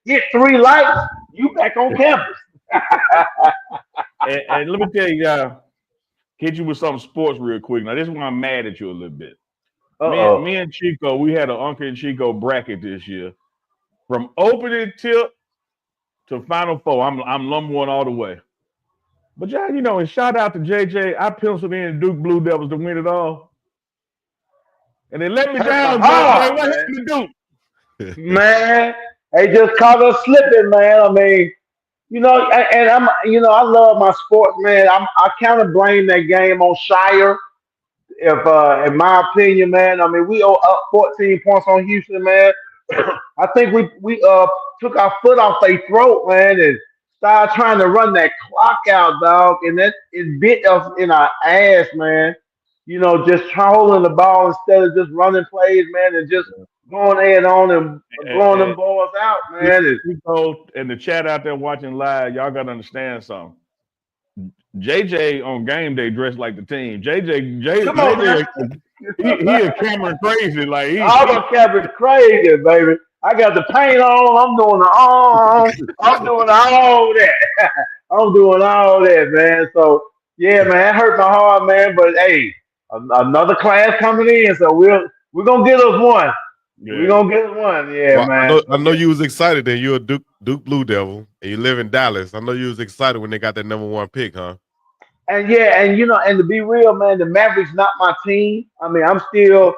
hit 3 lights, you back on campus. And let me tell you, hit you with some sports real quick. Now, this is why I'm mad at you a little bit. Me Uh-oh. and Chico, we had an Unk and Chico bracket this year. From opening tip to Final Four, I'm number one all the way. But y'all, and shout out to JJ, I penciled in Duke Blue Devils to win it all. And they let me Hurt my down, JJ. heart, What man. happened to Duke? Man, they just caught us slipping, man. I mean, and I love my sports, man. I kind of blame that game on Shire. If in my opinion, man, I mean we owe up 14 points on Houston, man. I think we took our foot off their throat, man, and started trying to run that clock out, dog, and that it bit us in our ass, man. Just holding the ball instead of just running plays, man, and just going head on and blowing them And balls out, man. Chico and the chat out there watching live, y'all got to understand something. JJ on game day dressed like the team. Come on, man. He a Cameron crazy. Like I'm a Cameron crazy, baby. I got the paint on. I'm doing the arm. I'm doing all that. I'm doing all that, man. So yeah, man, it hurt my heart, man. But hey, another class coming in, so we're gonna get us one. Yeah. We're gonna get us one, yeah, Well, man. I know you was excited that you're a Duke Blue Devil and you live in Dallas. I know you was excited when they got that #1 pick, huh? And yeah, and and to be real, man, the Mavericks not my team. I mean, I'm still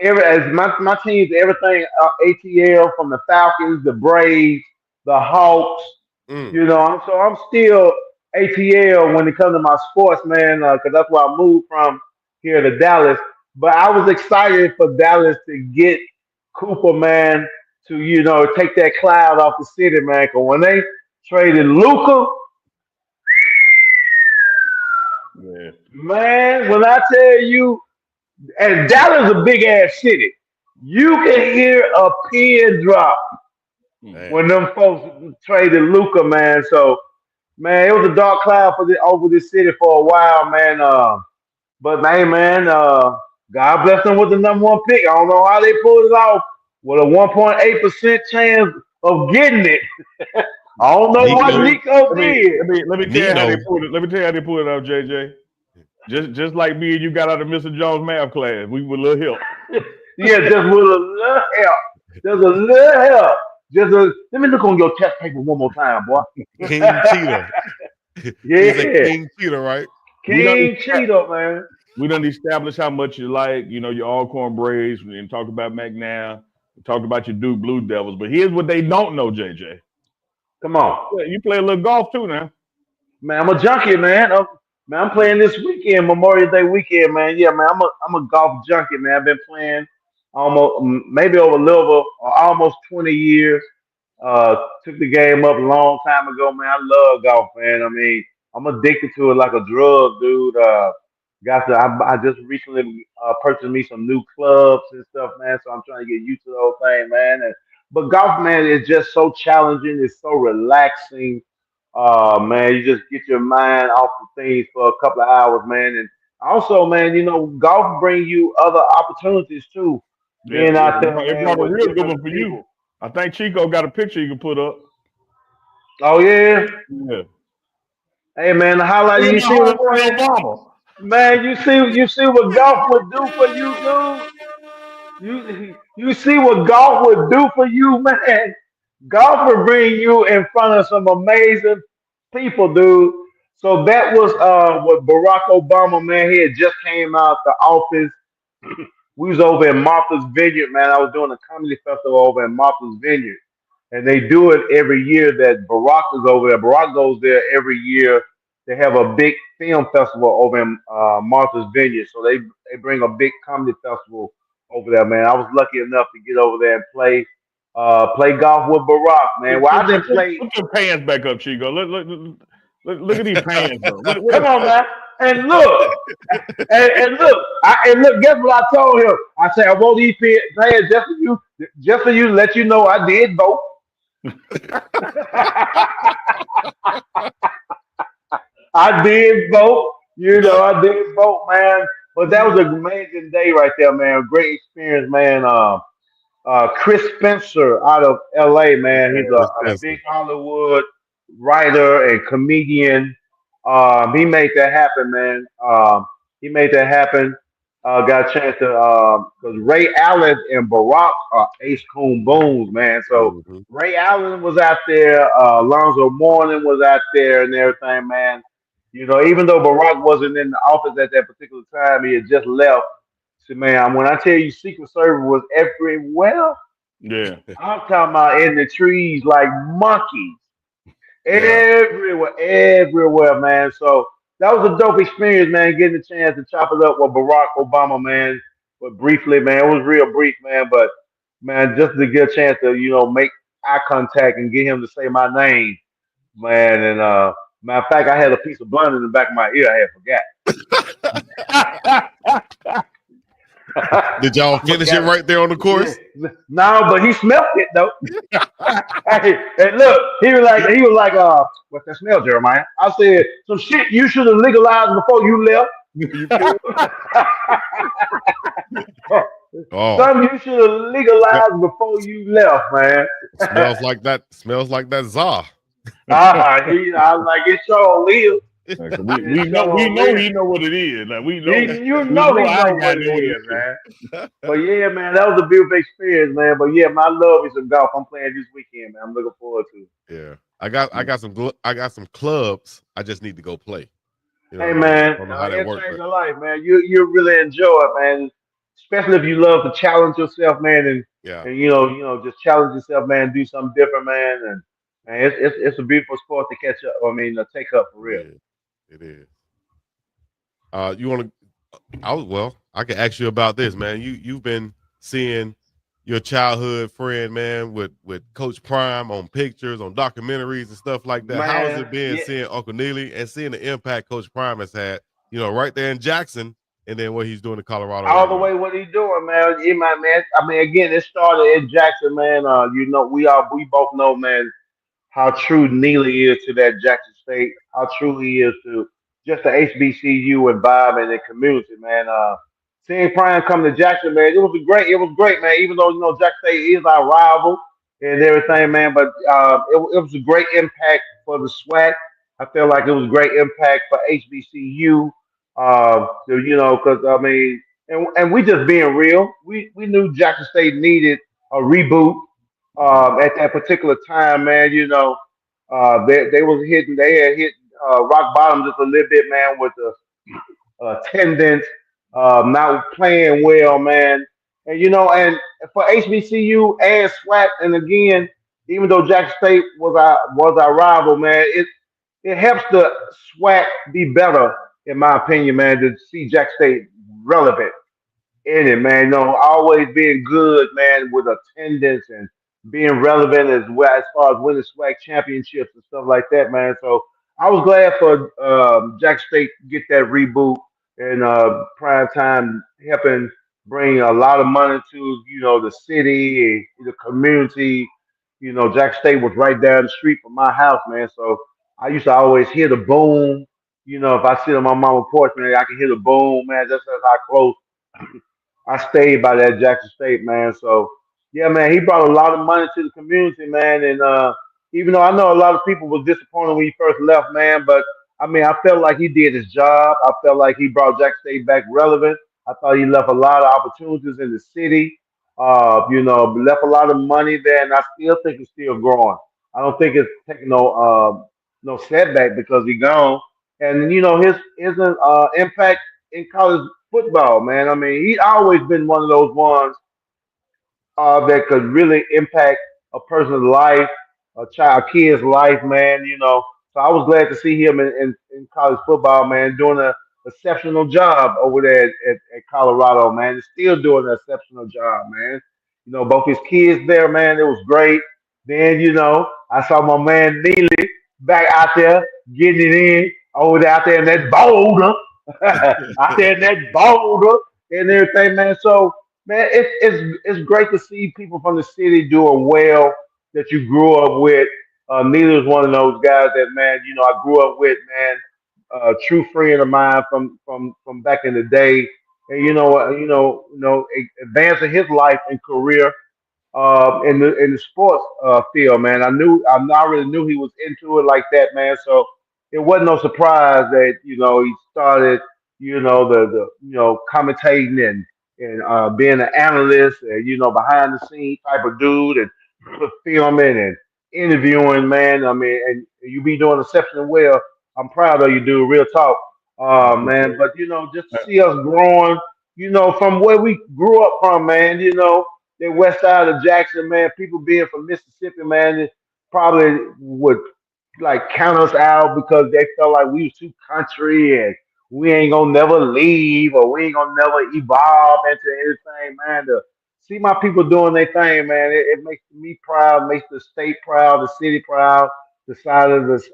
as my team's everything ATL from the Falcons, the Braves, the Hawks. Mm. So I'm still ATL when it comes to my sports, man, because that's where I moved from here to Dallas. But I was excited for Dallas to get Cooper, man, to take that cloud off the city, man. Because when they traded Luca, Yeah. man, when I tell you, and Dallas is a big ass city, you can hear a pin drop when them folks traded Luca, man. So, man, it was a dark cloud over this city for a while, man. But man, God bless them with the #1 pick. I don't know how they pulled it off with a 1.8% chance of getting it. I don't know what Nico did. Let me tell you how they pulled it. Let me tell you how they pulled it off, JJ. Just like me and you got out of Mr. Jones' math class, we were a little help. Yeah, just with a little help. Just a little help. Let me look on your test paper one more time, boy. King Cheetah. Yeah. He's a King Cheetah, right? King Cheetah, man. We done established how much you like, your Alcorn Braves, and talk about McNabb, talk about your Duke Blue Devils. But here's what they don't know, JJ. Come on. You play a little golf too now. Man, I'm a junkie, man. I'm playing this weekend, Memorial Day weekend, man. Yeah, man, I'm a golf junkie, man. I've been playing maybe over a little or almost 20 years. Took the game up a long time ago, man. I love golf, man. I mean, I'm addicted to it like a drug, dude. I just recently purchased me some new clubs and stuff, man. So I'm trying to get used to the whole thing, man. But golf, man, is just so challenging. It's so relaxing. Man, you just get your mind off of things for a couple of hours, man. And also, man, golf brings you other opportunities too. Being out there, it man, brought a with real good different one for people. you. I think Chico got a picture you can put up. Oh yeah. Yeah. Hey man, the highlight you see what man, you see what golf would do for you, dude. You see what golf would do for you, man. Golf would bring you in front of some amazing people, dude. So that was what Barack Obama, man. He had just came out the office. We was over in Martha's Vineyard, man. I was doing a comedy festival over in Martha's Vineyard. And they do it every year that Barack is over there. Barack goes there every year. They have a big film festival over in Martha's Vineyard. So they bring a big comedy festival over there, man. I was lucky enough to get over there and play golf with Barack, man. Well, I didn't play. Put your pants back up, Chico. Look at these pants, bro. Come on, man. And look, and look. Guess what I told him? I said I won't these pants just for you, to let you know I did vote. I did vote. I did vote, man. But that was an amazing day right there, man. Great experience, man. Chris Spencer out of LA, man. He's a big Hollywood writer and comedian. He made that happen, man. He made that happen. Got a chance to because Ray Allen and Barack are ace coon booms, man. So Ray Allen was out there, Alonzo Mourning was out there, and everything, man. Even though Barack wasn't in the office at that particular time, he had just left. So, man, when I tell you Secret Service was everywhere, yeah, I'm talking about in the trees like monkeys. Everywhere, man. So that was a dope experience, man, getting the chance to chop it up with Barack Obama, man. But briefly, man, it was real brief, man. But, man, just to get a chance to, make eye contact and get him to say my name, man. And, matter of fact, I had a piece of blunt in the back of my ear. I had forgot. Did y'all finish it right there on the course? No, but he smelled it though. Hey, and look, he was like, what's that smell, Jeremiah? I said, some shit you should have legalized before you left. You feel? Oh, Something you should have legalized before you left, man. smells like that. Smells like that za. I was like, it sure live. Like, we know he know what it is. Like we know You know he I know what got it know what is, it is. man. But yeah, man, that was a beautiful experience, man. But yeah, my love is some golf. I'm playing this weekend, man. I'm looking forward to it. Yeah, I got some clubs. I just need to go play. You know Hey, what I mean? I man, don't know how that it works, changed but your life, man. You really enjoy it, man. Especially if you love to challenge yourself, man, yeah, and just challenge yourself, man. Do something different, man. And it's a beautiful sport to catch up. I mean, to take up for real. it is. You want to? I can ask you about this, man. You've been seeing your childhood friend, man, with Coach Prime on pictures, on documentaries and stuff like that. How has it Man, been yeah, seeing Uncle Neely and seeing the impact Coach Prime has had, right there in Jackson, and then what he's doing in Colorado all right the now? way what he doing, man. Yeah, man. I mean, again, it started in Jackson, man. We both know, man, how true Neely is to that Jackson State, how true he is to just the HBCU environment and community, man. Seeing Prime come to Jackson, man, it was great, man. Even though Jackson State is our rival and everything, man, but it was a great impact for the SWAC. I feel like it was a great impact for HBCU. Because I mean, and we just being real, we knew Jackson State needed a reboot at that particular time, man. They had hit rock bottom just a little bit, man, with the attendance, not playing well, man. And for HBCU and SWAC, and again, even though Jackson State was our rival, man, it helps the SWAC be better, in my opinion, man, to see Jackson State relevant in it, man. Always being good, man, with attendance and being relevant as well as far as winning swag championships and stuff like that, man. So I was glad for Jack State to get that reboot and prime time helping bring a lot of money to the city, the community. Jack State was right down the street from my house, man. So I used to always hear the boom. If I sit on my mama's porch, man, I can hear the boom, man. That's how close I stayed by that Jackson State, man. So yeah, man, he brought a lot of money to the community, man. And even though I know a lot of people was disappointed when he first left, man, but I mean, I felt like he did his job. I felt like he brought Jackson State back relevant. I thought he left a lot of opportunities in the city. Left a lot of money there, and I still think it's still growing. I don't think it's taking no setback because he gone. And his impact in college football, man. I mean, he's always been one of those ones that could really impact a person's life, a kid's life, man. So I was glad to see him in college football, man, doing an exceptional job over there at Colorado, man. He's still doing an exceptional job, man. Both his kids there, man. It was great. Then, I saw my man Neely back out there getting it in over there out there in that boulder. Out there in that boulder and everything, man. So, man, it's great to see people from the city doing well that you grew up with. Neither is one of those guys that, man, I grew up with, man. A true friend of mine from back in the day, and advancing his life and career in the sports field, man. I already knew he was into it like that, man. So it wasn't no surprise that he started the commentating and being an analyst and behind the scenes type of dude and filming and interviewing, man. I mean, and you be doing exceptionally well. I'm proud of you, dude. Real talk, man. But just to see us growing, from where we grew up from, man. The west side of Jackson, man. People being from Mississippi, man, it probably would like count us out because they felt like we was too country and we ain't gonna never leave or we ain't gonna never evolve into anything, man. To see my people doing their thing, man, it makes me proud, makes the state proud, the city proud, the side of this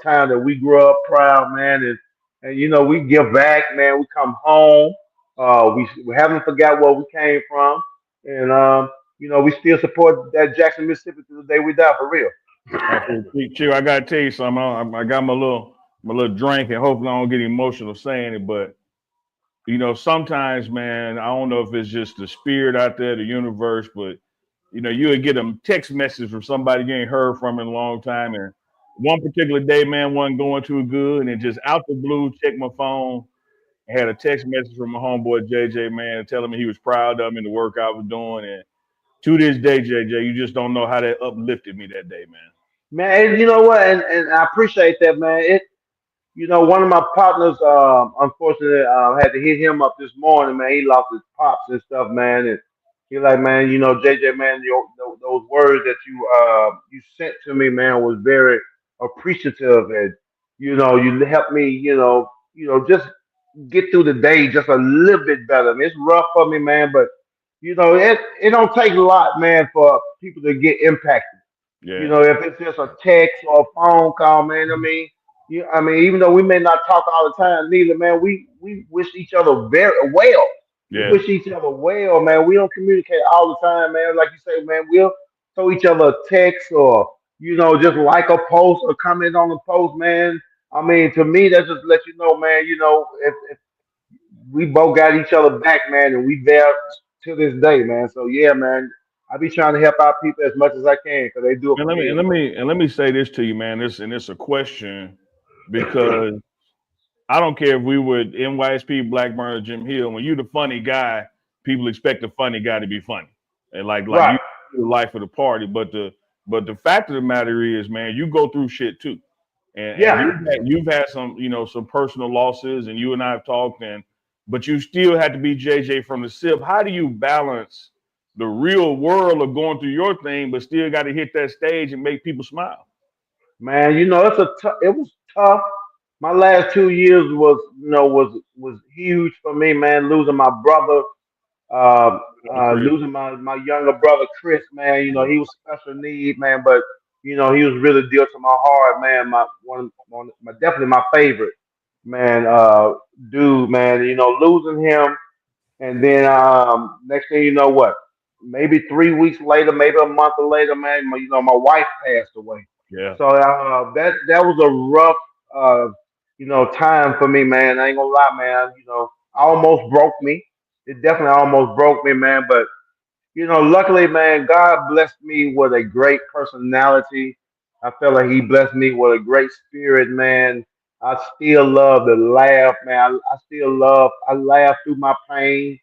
town that we grew up proud, man. And we give back, man. We come home. We haven't forgot where we came from. and we still support that Jackson, Mississippi to the day we die, for real. Absolutely. Chico, I gotta tell you something. I got my little drink, and hopefully I don't get emotional saying it, but sometimes, man, I don't know if it's just the spirit out there, the universe, but you would get a text message from somebody you ain't heard from in a long time. And one particular day, man, wasn't going too good. And just out the blue, checked my phone, had a text message from my homeboy JJ, man, telling me he was proud of me and the work I was doing. And to this day, JJ, you just don't know how that uplifted me that day, man. Man, and you know what? And I appreciate that, man. One of my partners, unfortunately, had to hit him up this morning, man. He lost his pops and stuff, man. And he like, man, JJ, man, those words that you sent to me, man, was very appreciative, and you helped me, just get through the day just a little bit better. I mean, it's rough for me, man, but it don't take a lot, man, for people to get impacted. Yeah, If it's just a text or a phone call, man, I mean, even though we may not talk all the time, neither, man, we wish each other very well. We yeah, wish each other well, man. We don't communicate all the time, man. Like you say, man, we'll throw each other a text or, just like a post or comment on the post, man. I mean, to me, that just let you know, man, if we both got each other back, man, and we there to this day, man. So, yeah, man, I be trying to help out people as much as I can because they do it And for let me me and as let well. me and let me say this to you, man. It's a question because I don't care if we were NYSP, Blackburn, or Jim Hill. When you the funny guy, people expect the funny guy to be funny, and like you Right. the life of the party. But the fact of the matter is, man, you go through shit too, and Yeah. you've had some personal losses, and you and I have talked, but you still had to be JJ from the SIP. How do you balance the real world of going through your thing, but still got to hit that stage and make people smile? Man, it was tough. My last 2 years was huge for me, man. Losing my brother, Chris. losing my younger brother Chris, man. Yeah, He was special need, man, but he was really dear to my heart, man. Definitely my favorite, man. Dude, man. Losing him, and then next thing you know, what? Maybe 3 weeks later, maybe a month later, man, my wife passed away. yeah, So that was a rough time for me, man. I ain't gonna lie, man. Almost broke me. It definitely almost broke me, man. But luckily, man, God blessed me with a great personality. I feel like He blessed me with a great spirit, man. I still love to laugh, man. I laugh through my pain.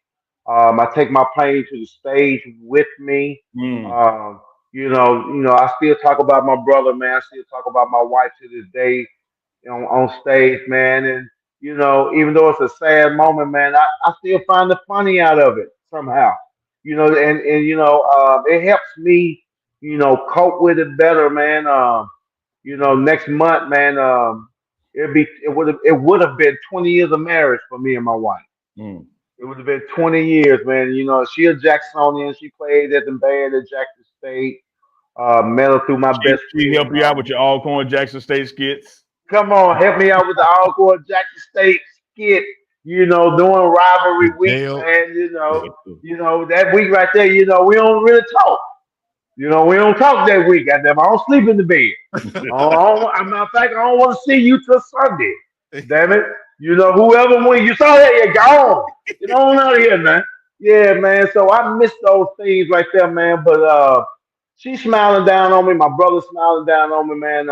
I take my pain to the stage with me. mm, I still talk about my brother, man. I still talk about my wife to this day on stage, man. And even though it's a sad moment, man, I still find the funny out of it somehow. It helps me, cope with it better, man. Next month, man, it would have been 20 years of marriage for me and my wife. mm. It would have been 20 years, man. She a Jacksonian. She played at the band at Jackson State. Met her through my She best she help friend. you out with your Alcorn Jackson State skits. Come on, help me out with the Alcoa Jackson State skit. Doing The rivalry week, jail. man. Yeah, That week right there. We don't really talk. We don't talk that week. Goddamn, I don't sleep in the bed. As a matter of fact, I don't want to see you till Sunday. Damn it. Whoever when you saw that, you're gone. Get on out of here, man. Yeah, man. So I miss those things right there, man. But she's smiling down on me. My brother's smiling down on me, man.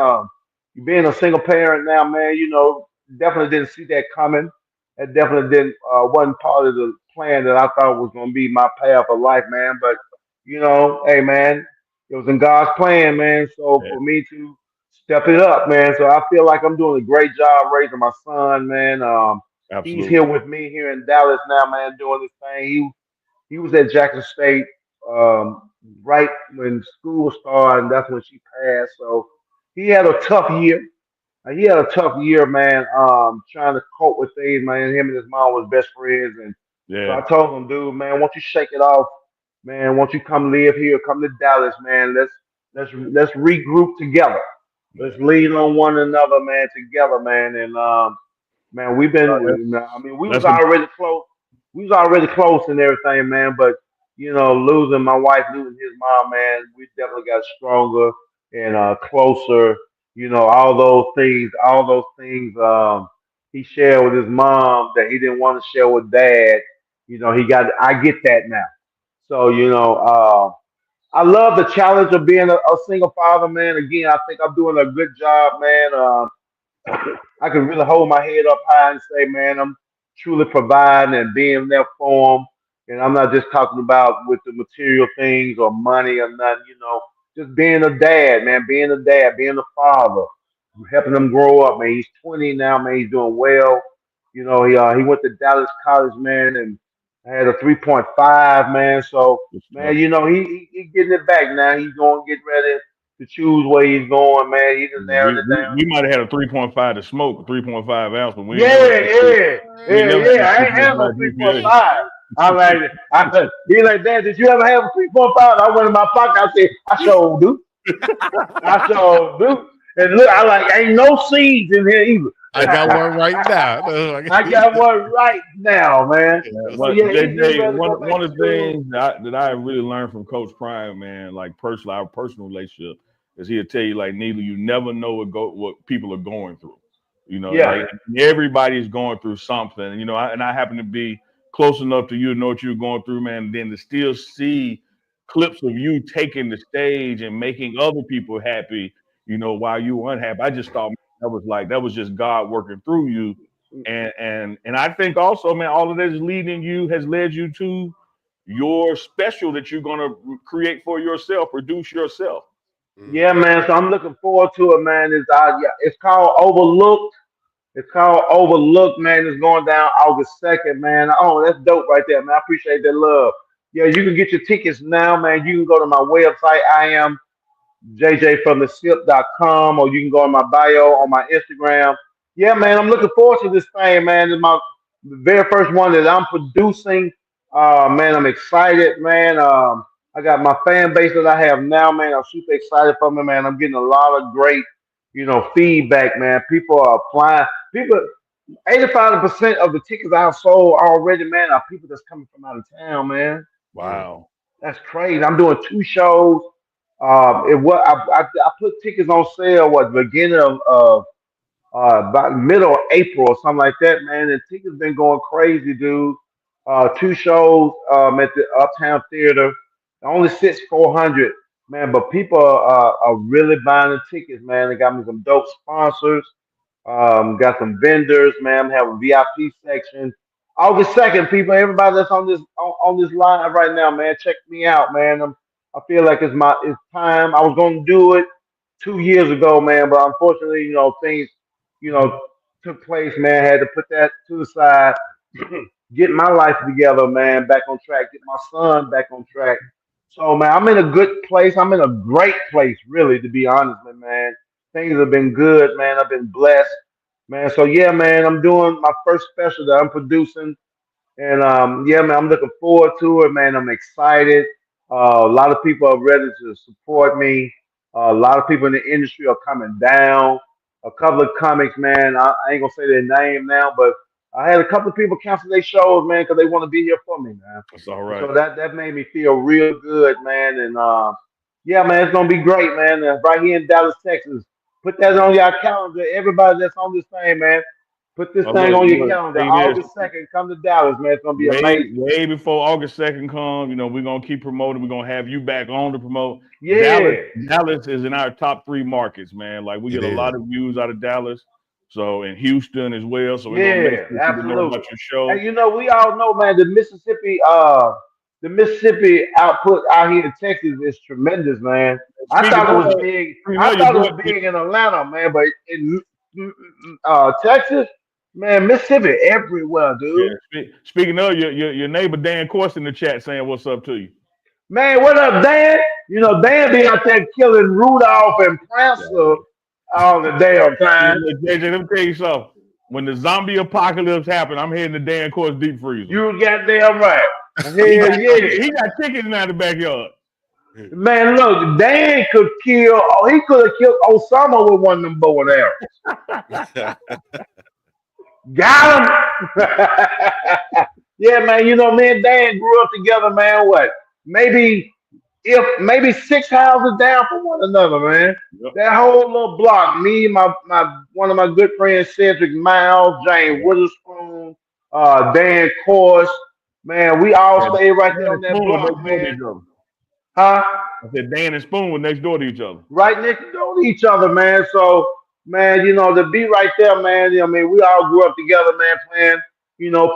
Being a single parent now, man, definitely didn't see that coming. That definitely didn't wasn't part of the plan that I thought was gonna be my path of life, man. But hey, man, it was in God's plan, man. So yeah, for me to step it up, man. So I feel like I'm doing a great job raising my son, man. He's absolutely. here with me here in Dallas now, man, doing this thing. He was at Jackson State right when school started, and that's when she passed. So he had a tough year. He had a tough year, man. Trying to cope with things, man. Him and his mom was best friends, and so I Yeah, told him, dude, man, won't you shake it off, man? Won't you come live here? Come to Dallas, man. Let's regroup together. Let's yeah. lean on one another, man, together, man. And man, we've Uh, been. that's I mean, we was that's a already close. We was already close and everything, man. But losing my wife, losing his mom, man, we definitely got stronger and closer. All those things he shared with his mom that he didn't want to share with dad. I get that now. So, I love the challenge of being a single father, man. Again, I think I'm doing a good job, man. I can really hold my head up high and say, man, I'm truly providing and being there for them. And I'm not just talking about with the material things or money or nothing, just being a dad, man, being a father, helping them grow up, man. He's 20 now, man. He's doing well. He went to Dallas College, man, and had a 3.5, man. So, man, he getting it back now. He's going to get ready to choose where he's going, man. He done narrowed it down. We might have had a 3.5 to smoke, a 3.5 ounce, but we ain't Yeah, never yeah. I ain't have no 3.5. He like, Dad, did you ever have a 3.5? I went in my pocket. I said, I sure do. I sure do. And look, ain't no seeds in here either. I got one right now. I got one right now, man. Yeah, So, JJ, one of the things that I really learned from Coach Prime, man, like our personal relationship, is he'll tell you, like, Neely, you never know what people are going through. Like everybody's going through something. And I happen to be close enough to you to know what you're going through, man. And then to still see clips of you taking the stage and making other people happy, while you were unhappy. I just thought that was just God working through you. And I think also, man, all of that has led you to your special that you're gonna create for yourself, produce yourself. Yeah, man. So I'm looking forward to it, man. It's called Overlooked. It's called Overlooked, man. It's going down August 2nd, man. Oh, that's dope right there, man. I appreciate that love. Yeah, you can get your tickets now, man. You can go to my website. I am jjfromthesip.com, or you can go on my bio on my Instagram. Yeah, man, I'm looking forward to this thing, man. It's my very first one that I'm producing. Man, I'm excited, man. I got my fan base that I have now, man. I'm super excited for me, man. I'm getting a lot of great, feedback, man. People are applying. 85% of the tickets I've sold already, man, are people that's coming from out of town, man. Wow. That's crazy. I'm doing 2 shows. I put tickets on sale the beginning of about middle of April or something like that, man. And tickets been going crazy, dude. 2 shows at the Uptown Theater. It only sits 400, man. But people are really buying the tickets, man. They got me some dope sponsors. Got some vendors, man. I'm having a VIP section. August 2nd, people. Everybody that's on this line right now, man. Check me out, man. I feel like it's time. I was going to do it 2 years ago, man, but unfortunately, things, took place, man. Had to put that to the side, get my life together, man, back on track, get my son back on track. So, man, I'm in a good place. I'm in a great place, really, to be honest, man. Things have been good, man. I've been blessed, man. So, yeah, man, I'm doing my first special that I'm producing. And yeah, man, I'm looking forward to it, man. I'm excited. A lot of people are ready to support me. A lot of people in the industry are coming down. A couple of comics, man, I ain't gonna say their name now, but I had a couple of people cancel their shows, man, because they want to be here for me, man. That's all right. So that made me feel real good, man. And yeah, man, it's gonna be great, man. Right here in Dallas, Texas. Put that on your calendar. Everybody that's on this thing, man. Put this thing on your calendar. August 2nd, come to Dallas, man. It's gonna be amazing. Way before August 2nd comes, we're gonna keep promoting. We're gonna have you back on to promote. Yeah. Dallas is in our top 3 markets, man. Like we get a lot of views out of Dallas. So in Houston as well. So we're gonna make sure absolutely. know about your show. And we all know, man, the Mississippi output out here in Texas is tremendous, man. I thought it was big. I thought it was big in Atlanta, man, but in Texas, man, Mississippi everywhere, dude. Yeah. Speaking of your neighbor Dan Course in the chat saying what's up to you. Man, what up, Dan? Dan be out there killing Rudolph and Prancer all the damn time. JJ, let me tell you something. When the zombie apocalypse happened, I'm heading to Dan Course deep freezer. You goddamn right. Hell yeah. He got chickens in the backyard. Man, look, Dan could kill. He could have killed Osama with one of them bow and arrows. Got him. Yeah, man. Me and Dan grew up together, man. What? maybe maybe 6 houses down from one another, man. Yep. That whole little block, me, my one of my good friends, Cedric Miles, James Yeah. Witherspoon, Dan Course, man, we all And stayed right Dan there on and that Spoon were block, next door to man. each other. Huh? I said Dan and Spoon were next door to each other. Right next door to each other, man. So, man, to be right there, man. I mean, we all grew up together, man, playing,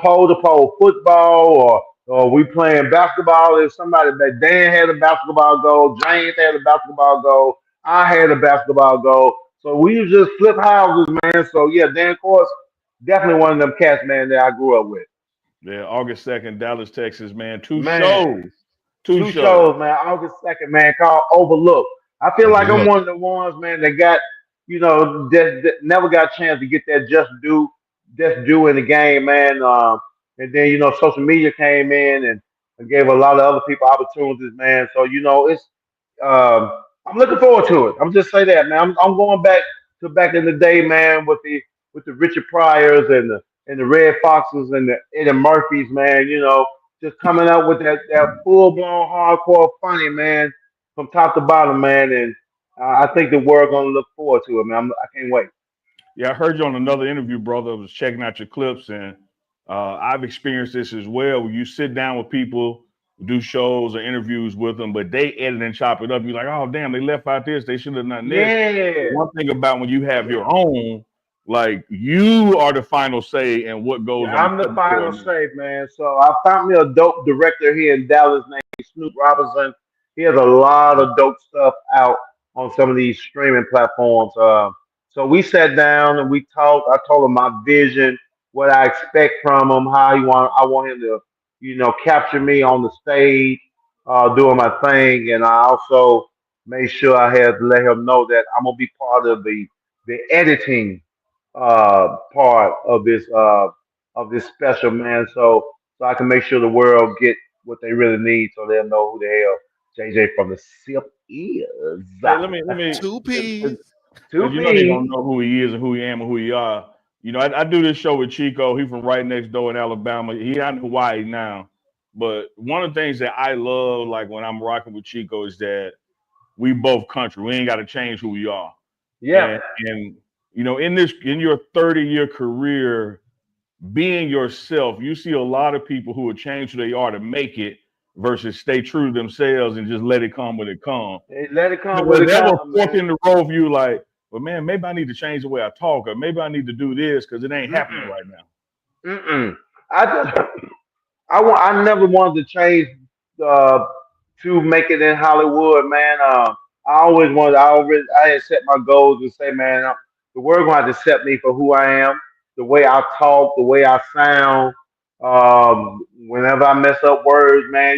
pole to pole football, or we playing basketball. If somebody that Dan had a basketball goal, James had a basketball goal, I had a basketball goal. So we was just flip houses, man. So yeah, Dan Course, definitely one of them cats, man, that I grew up with. Yeah, August 2nd, Dallas, Texas, man. Two Man. shows. Two Two shows. shows, man. August 2nd, man, called Overlook. I feel like I'm Overlook. one of the ones, man, that got, that never got a chance to get that just due in the game, man. And then, social media came in and gave a lot of other people opportunities, man. So, it's I'm looking forward to it. I'm just say that, man. I'm going back to back in the day, man, with the Richard Pryors and the Red Foxes and the Eddie Murphys, man. Just coming up with that full blown hardcore funny, man, from top to bottom, man. And I think the world gonna look forward to it, man. I can't wait. Yeah, I heard you on another interview, brother. I was checking out your clips, and I've experienced this as well. When you sit down with people, do shows or interviews with them, but they edit and chop it up. You're like, oh, damn, they left out this. They should have done this. Yeah, One thing about when you have your own, like you are the final say in what goes yeah. on. I'm the final say, man. So I found me a dope director here in Dallas named Snoop Robinson. He has a lot of dope stuff out on some of these streaming platforms. So we sat down and we talked. I told him my vision, what I expect from him, how I want him to, capture me on the stage, doing my thing, and I also made sure I had to let him know that I'm gonna be part of the editing part of this special, man. So I can make sure the world get what they really need, so they'll know who the hell JJ from the SIP is. Hey, let me, Two because P's. Two you know they P. don't know who he is and who he am and who he are. I do this show with Chico. He's from right next door in Alabama. He out in Hawaii now. But one of the things that I love, like when I'm rocking with Chico, is that we both country. We ain't got to change who we are. Yeah. And in your 30-year career, being yourself, you see a lot of people who would change who they are to make it versus stay true to themselves and just let it come when it comes. Hey, let it come Was with it there ever a come, fork man. in the road for you, like, well, man, maybe I need to change the way I talk, or maybe I need to do this because it ain't happening Mm-mm. right now. Mm-mm. I just I never wanted to change uh, to make it in Hollywood, man. I had set my goals and say, man, the world gonna have to accept me for who I am, the way I talk, the way I sound. Whenever I mess up words, man,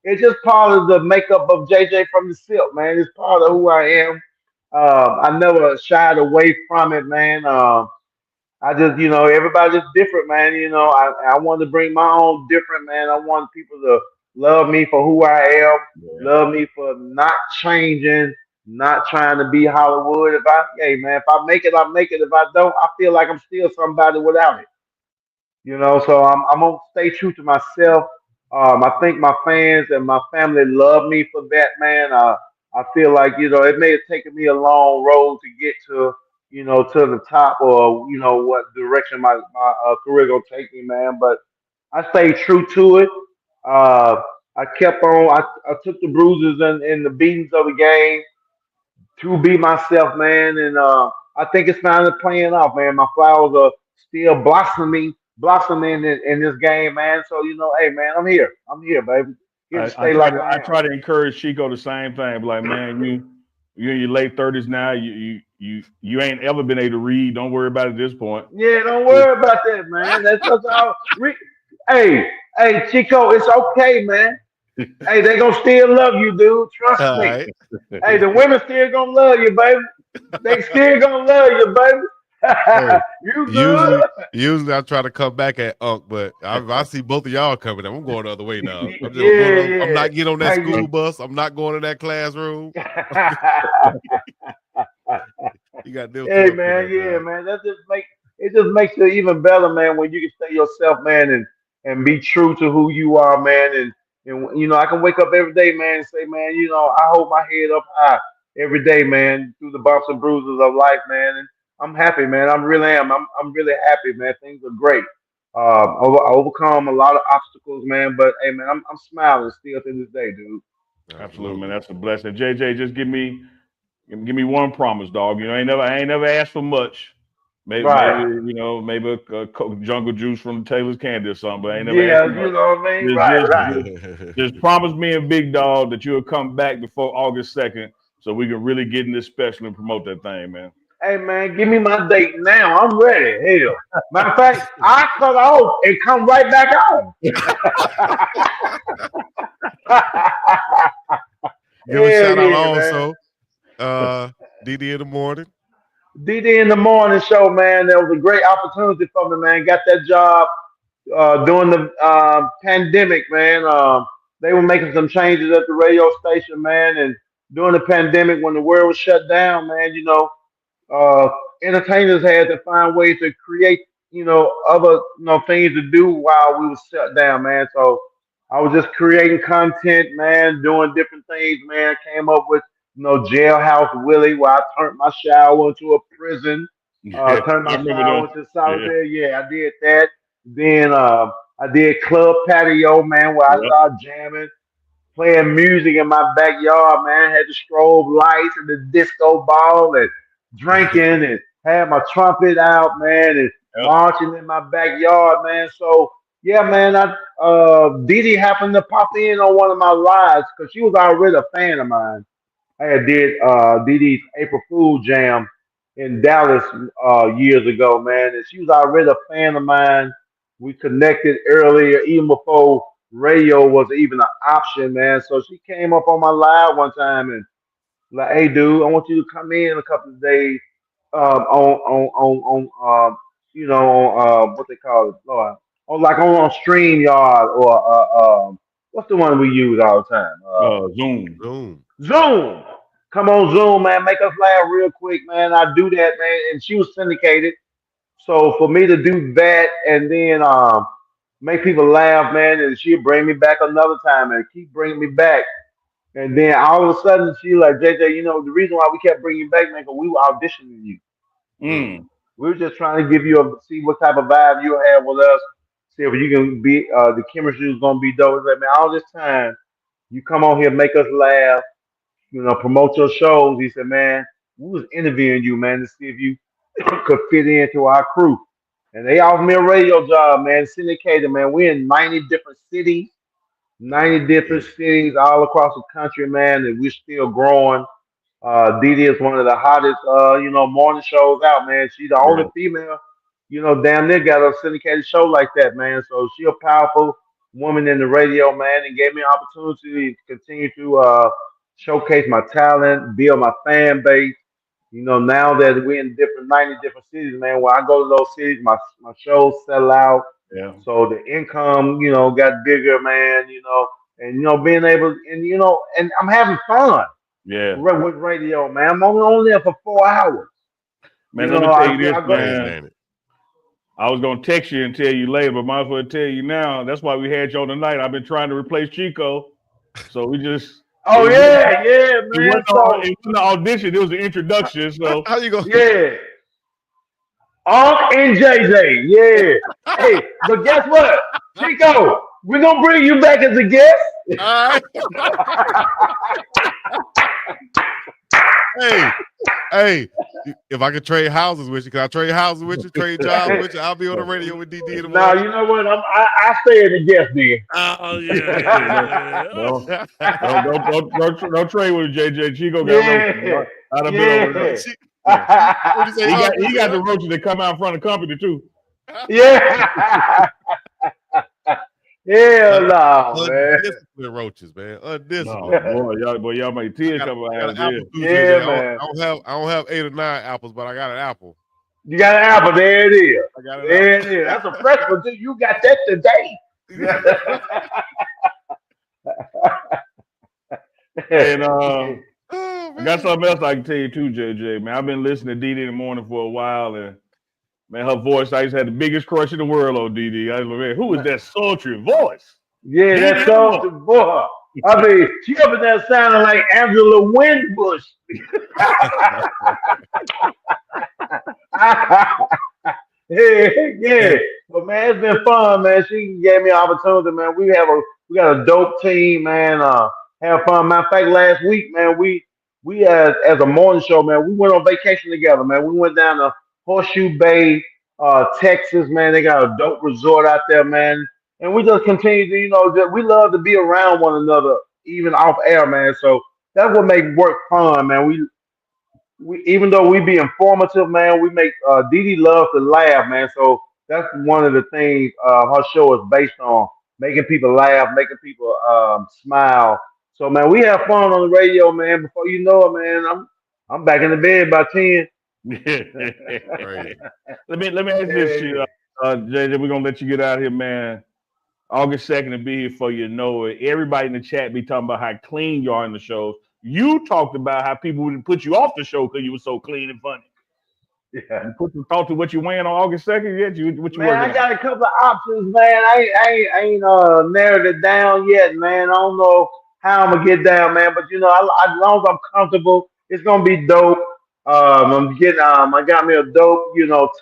it's just part of the makeup of JJ from the SIP, man. It's part of who I am. I never shied away from it, man. I just, everybody's different, man. I want to bring my own different, man. I want people to love me for who I am, Yeah. love me for not changing, not trying to be Hollywood. Hey, man, if I make it, I make it. If I don't, I feel like I'm still somebody without it. So I'm gonna stay true to myself. I think my fans and my family love me for that, man. I feel like it may have taken me a long road to get to the top, or what direction my career gonna take me, man. But I stayed true to it. Uh, I kept on. I took the bruises and the beatings of the game to be myself, man. And I think it's finally playing off, man. My flowers are still blossoming in this game, man. So hey, man, I'm here. I'm here, baby. Here to I stay try like to I I am. try to encourage Chico the same thing. Be like, man, you're in your late 30s now. You ain't ever been able to read. Don't worry about it at this point. Yeah, don't worry about that, man. That's all. Hey, hey, Chico, it's okay, man. Hey, they gonna still love you, dude. Trust All me. right. Hey, the women still gonna love you, baby. They still gonna love you, baby. Hey, You usually, good? usually I try to come back at Unk, but I see both of y'all coming. I'm going the other way now. I'm just Yeah, going. I'm yeah. not getting on that Hey, school bus. I'm not going to that classroom. You got them two hey, up in man, there, yeah, man. man. It just makes it even better, man, when you can stay yourself, man, and be true to who you are, man, And I can wake up every day, man, and say, man, I hold my head up high every day, man, through the bumps and bruises of life, man. And I'm happy, man. I really am. I'm really happy, man. Things are great. I overcome a lot of obstacles, man. But hey, man, I'm smiling still to this day, dude. Absolutely, man. That's a blessing. JJ, just give me one promise, dog. I ain't never asked for much. Maybe Right. maybe a jungle juice from Taylor's Candy or something, but I ain't never asked Yeah, for you much. know what I mean? Just, Right, just, right. just, just promise me and Big Dog that you'll come back before August 2nd so we can really get in this special and promote that thing, man. Hey, man, give me my date now. I'm ready. Hell. Matter of fact, I cut off and come right back on. Give a Hell shout out yeah, man. also, DD in the morning. DD in the morning show, man. That was a great opportunity for me, man. Got that job during the pandemic, man. They were making some changes at the radio station, man. And during the pandemic, when the world was shut down, man, uh, entertainers had to find ways to create, other, things to do while we was shut down, man. So I was just creating content, man, doing different things, man. Came up with, Jailhouse Willie, where I turned my shower into a prison, Yeah, turned I my remember shower that. into Yeah, solitary. Yeah, I did that. Then I did Club Patio, man, where I yep. started jamming, playing music in my backyard, man. Had the strobe lights and the disco ball and drinking and had my trumpet out, man, and Yep. marching in my backyard, man. So yeah, man, Dee happened to pop in on one of my lives because she was already a fan of mine. I had did Dee Dee's April Fool Jam in Dallas years ago, man, and she was already a fan of mine. We connected earlier, even before radio was even an option, man. So she came up on my live one time and like, hey, dude, I want you to come in a couple of days on what they call it, Lord, on StreamYard or what's the one we use all the time? Zoom. Boom. Zoom. Come on, Zoom, man. Make us laugh real quick, man. I do that, man. And she was syndicated. So for me to do that and then make people laugh, man, and she'll bring me back another time and keep bringing me back. And then all of a sudden she like, JJ, the reason why we kept bringing you back, man, because we were auditioning you. Mm. Mm. We were just trying to give you see what type of vibe you have with us, see if you can be the chemistry is gonna be dope. It's like, man, all this time you come on here, make us laugh, promote your shows. He said, man, we was interviewing you, man, to see if you could fit into our crew. And they offered me a radio job, man, syndicated, man. We're in 90 different cities, 90 different cities all across the country, man, and we're still growing. Dee is one of the hottest, morning shows out, man. She's the only Yeah. female, damn near got a syndicated show like that, man. So she a powerful woman in the radio, man, and gave me an opportunity to continue to showcase my talent, build my fan base. Now that we're in 90 different cities, man, when I go to those cities, my shows sell out. Yeah. So the income, got bigger, man, and, being able, and I'm having fun Yeah. with radio, man. I'm only there for 4 hours. Man, let me tell you I this, go, Crazy, man. ain't it? I was gonna text you and tell you later, but might as well tell you now. That's why we had you on tonight. I've been trying to replace Chico. So we just oh it, yeah, yeah, it man. wasn't So an audition, it was an introduction. So How you go? yeah, Unk and JJ, yeah. Hey, but guess what, Chico? We're gonna bring you back as a guest. All right. hey, if I could trade houses with you, can I trade houses with you? Trade jobs with you? I'll be on the radio with DD in the Now morning. you know what? I stay as a guest then. Oh yeah. don't trade with JJ. Chico got roaches. Yeah, I'd have been over there. yeah, What you say? He got the roaches that come out in front of the company too. yeah. Hell no, man. Undisciplined roaches, man. Undisciplined. No, boy, y'all make tears come I got out an of apple too, Yeah, JJ. man. I don't have 8 or 9 apples, but I got an apple. You got an apple. There it is. I got an There apple. it is. That's a fresh one too. You got that today. And Oh, I got something else I can tell you too, JJ. Man, I've been listening to DD in the morning for a while, and man, her voice. I used to have the biggest crush in the world on DD. I was like, man, who is that sultry voice? Yeah, that soldier boy. I mean, she up in there sounding like Angela Winbush. Yeah, yeah. And But man, it's been fun, man. She gave me an opportunity, man. We got a dope team, man. Have fun. Matter of fact, last week, man, we as a morning show, man, we went on vacation together, man. We went down to Horseshoe Bay, Texas, man. They got a dope resort out there, man. And we just continue to, we love to be around one another, even off air, man. So that's what makes work fun, man. We even though we be informative, man, we make Dee Dee love to laugh, man. So that's one of the things her show is based on, making people laugh, making people smile. So man, we have fun on the radio, man. Before you know it, man, I'm back in the bed by 10. right. Let me ask this, Yeah. JJ. We're gonna let you get out of here, man. August 2nd to be here for you know it. Everybody in the chat be talking about how clean you are in the shows. You talked about how people would put you off the show because you were so clean and funny. Yeah. You put some thought to what you wearing on August 2nd yet? What you Man, working I on? got a couple of options, man. I ain't narrowed it down yet, man. I don't know how I'm gonna get down, man. But as long as I'm comfortable, it's gonna be dope. I got me a dope,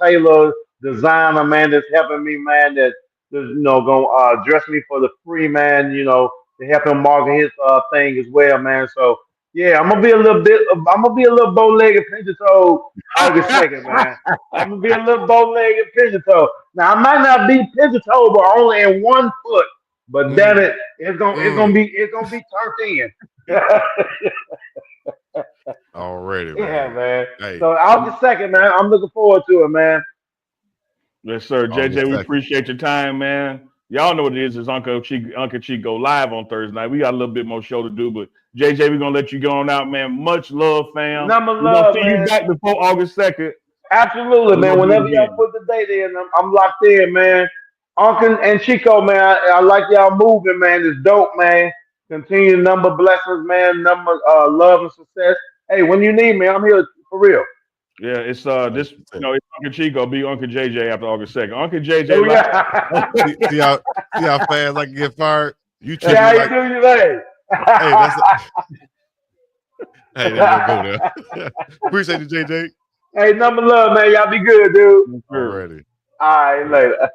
tailor designer, man, that's helping me, man. That's gonna dress me for the free, man. To help him market his thing as well, man. So yeah, I'm gonna be a little bit. I'm gonna be a little bow-legged, pinch-toe August 2nd, man. I'm gonna be a little bow-legged pigeon toe. Now I might not be pigeon toe, but only in one foot. But damn Mm, it, it's gonna be turned in. already, Yeah, man. man. Hey, So August 2nd, man. I'm looking forward to it, man. Yes, sir. August JJ, we 2nd. appreciate your time, man. Y'all know what it is. It's Unk and Chico live on Thursday night. We got a little bit more show to do, but JJ, we're gonna let you go on out, man. Much love, fam. Number We're gonna love, see you man. back before August 2nd. Absolutely, We're man. gonna do it Whenever y'all again. put the date in, I'm locked in, man. Uncle and Chico, man. I like y'all moving, man. It's dope, man. Continue number blessings, man. Number love and success. Hey, when you need me, I'm here for real. Yeah, it's this, 100%. it's Uncle Chico, be Uncle JJ after August 2nd. Uncle JJ There we live. go. See how fast I can get fired? You See treat me how like, you do your thing. hey, hey, they gonna go there. Appreciate you, JJ. Hey, number love, man. Y'all be good, dude. Yes, sir. Already. All right, later.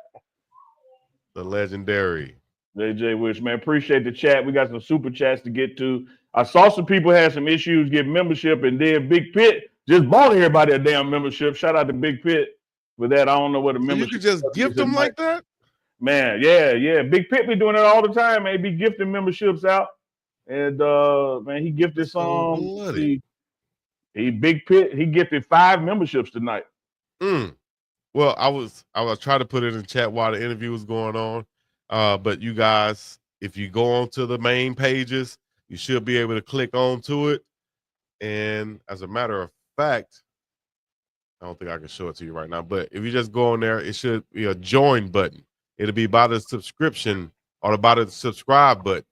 The legendary. JJ Wish, man. Appreciate the chat. We got some super chats to get to. I saw some people had some issues getting membership, and then Big Pit just bought everybody a damn membership. Shout out to Big Pit for that. I don't know what a So you membership could just gift them like that? Man, yeah. Big Pit be doing it all the time, man. He be gifting memberships out. And man, he gifted That's cold some. blooded. He Big Pit, he gifted 5 memberships tonight. Well, I was trying to put it in chat while the interview was going on. But you guys, if you go onto the main pages, you should be able to click onto it. And as a matter of fact, I don't think I can show it to you right now, but if you just go on there, it should be a join button. It'll be by the subscription or by the subscribe button.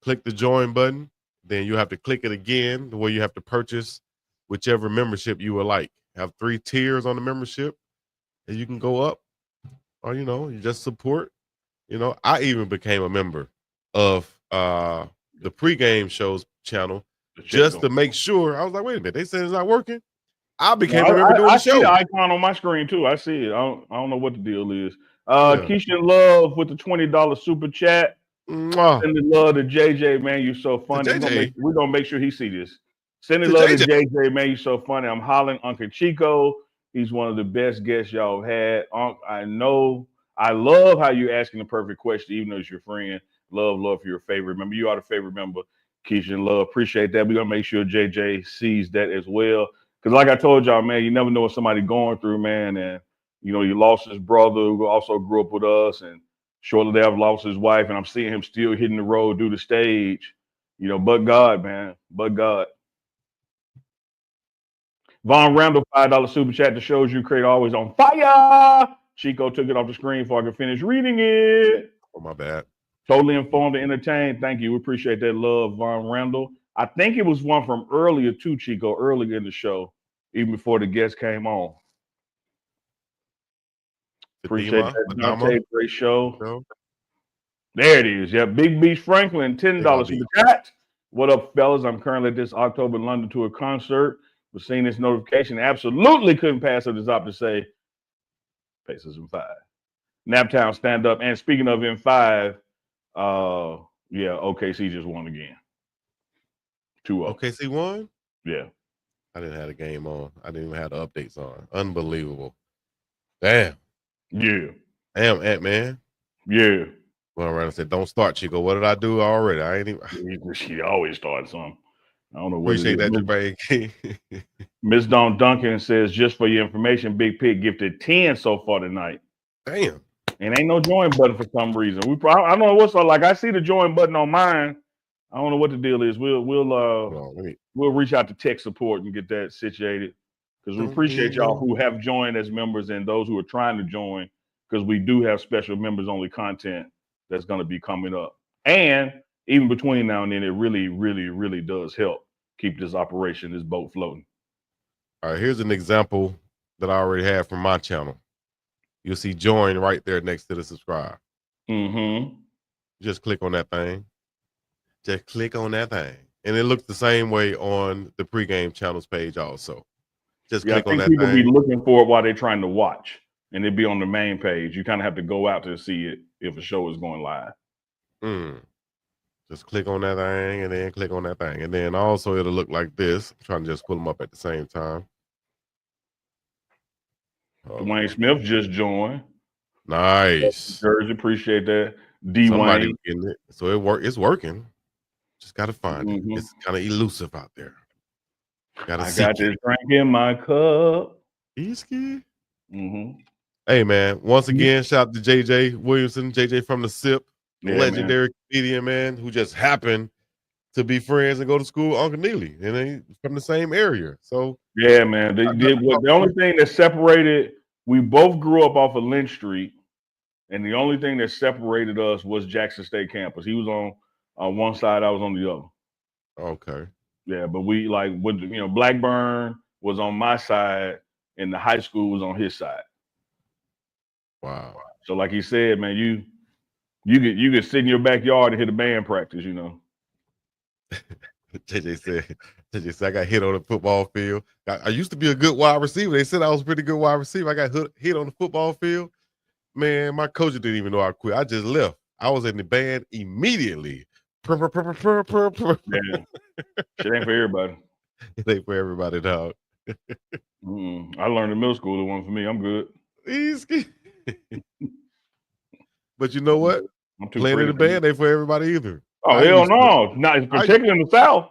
Click the join button, then you have to click it again where you have to purchase whichever membership you would like. Have 3 tiers on the membership, and you can go up, or you just support. I even became a member of the pregame shows channel just to make sure. I was like, wait a minute, they said it's not working. I became a member doing I the see show. the icon on my screen too. I see it. I don't know what the deal is. Keisha Love with the $20 super chat. Mwah. Sending love to JJ, man. You're so funny. We're gonna make sure he see this. Sending love to JJ, man. You're so funny. I'm hollering Uncle Chico. He's one of the best guests y'all have had. Unc, I know. I love how you're asking the perfect question, even though it's your friend. Love for your favorite member. You are the favorite member, Keisha and Love. Appreciate that. We're gonna make sure JJ sees that as well. Because like I told y'all, man, you never know what somebody going through, man. And you lost his brother who also grew up with us, and shortly thereafter lost his wife, and I'm seeing him still hitting the road, do the stage. But God, man. But God. Von Randall, $5 super chat that shows you create always on fire. Chico took it off the screen before I could finish reading it. Oh, my bad. Totally informed and entertained. Thank you. We appreciate that love, Von Randall. I think it was one from earlier too, Chico, earlier in the show, even before the guest came on. Appreciate that, Dante. Great show. There it is. Yeah, Big Beach Franklin, $10 for the chat. What up, fellas? I'm currently at this October London tour concert. Was seeing this notification. Absolutely couldn't pass up this op to say Pacers in 5. Naptown stand up. And speaking of in 5, yeah, OKC just won again. 2-0. OKC won? Yeah. I didn't have the game on. I didn't even have the updates on. Unbelievable. Damn. Yeah. Damn, Ant-Man. Yeah. Well, around and said, don't start, Chico. What did I do already? I ain't even. She always starts something. I don't know what Appreciate that, Jermaine. Miss Dawn Duncan says, just for your information, Big Pig gifted 10 so far tonight. Damn. And ain't no join button for some reason. I don't know what's up. Like, I see the join button on mine. I don't know what the deal is. We'll reach out to tech support and get that situated, because we appreciate y'all who have joined as members and those who are trying to join, because we do have special members only content that's going to be coming up. And even between now and then, it really, really, really does help keep this operation, this boat floating. All right, here's an example that I already have from my channel. You'll see join right there next to the subscribe. Mm-hmm. Just click on that thing. Just click on that thing. And it looks the same way on the pregame channels page also. Just click on that thing. People be looking for it while they're trying to watch, and it'd be on the main page. You kind of have to go out to see it if a show is going live. Just click on that thing and then click on that thing. And then also it'll look like this. I'm trying to just pull them up at the same time. Dwayne Smith just joined. Nice. Jersey, appreciate that. D-Wayne. Getting it. So it's working. Just got to find it. It's kind of elusive out there. I got this drink in my cup. Easky. Hey, man. Once again, shout out to JJ Williamson, JJ from the SIP, legendary comedian, man, who just happened to be friends and go to school with Uncle Neely, and they from the same area. So yeah, man. The only thing that separated, we both grew up off of Lynch Street, and the only thing that separated us was Jackson State campus. He was on one side, I was on the other. Okay. Yeah, but we Blackburn was on my side, and the high school was on his side. Wow. So like he said, man, you could sit in your backyard and hit a band practice, you know. JJ said, I got hit on the football field. I used to be a good wide receiver. They said I was a pretty good wide receiver. I got hit on the football field. Man, my coach didn't even know I quit. I just left. I was in the band immediately. Yeah. Shit ain't for everybody. It ain't for everybody, dog. I learned in middle school. It wasn't for me. I'm good. Easy. But you know what? Playing in the band ain't for everybody either. Oh, hell no. Not particularly in the South.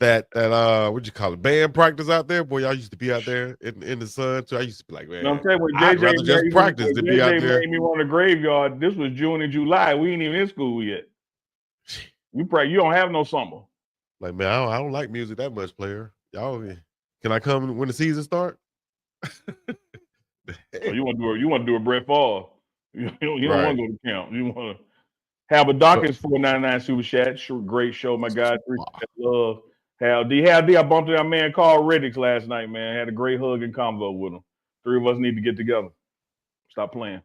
That what you call it, band practice out there, boy. I used to be out there in the sun too. I used to be like, man, I'm saying, I'd rather just practice than be out there. Made me on the graveyard. This was June and July. We ain't even in school yet. You don't have no summer. Like, man, I don't like music that much, player. Y'all, can I come when the season start? You want to do a Brett Favre. You don't want to go to camp. You want to have a Dawkins $4.99 super chat. Great show, my guy. Love. Hal D. I bumped into our man Carl Reddix last night, man. Had a great hug and convo with him. 3 of us need to get together. Stop playing.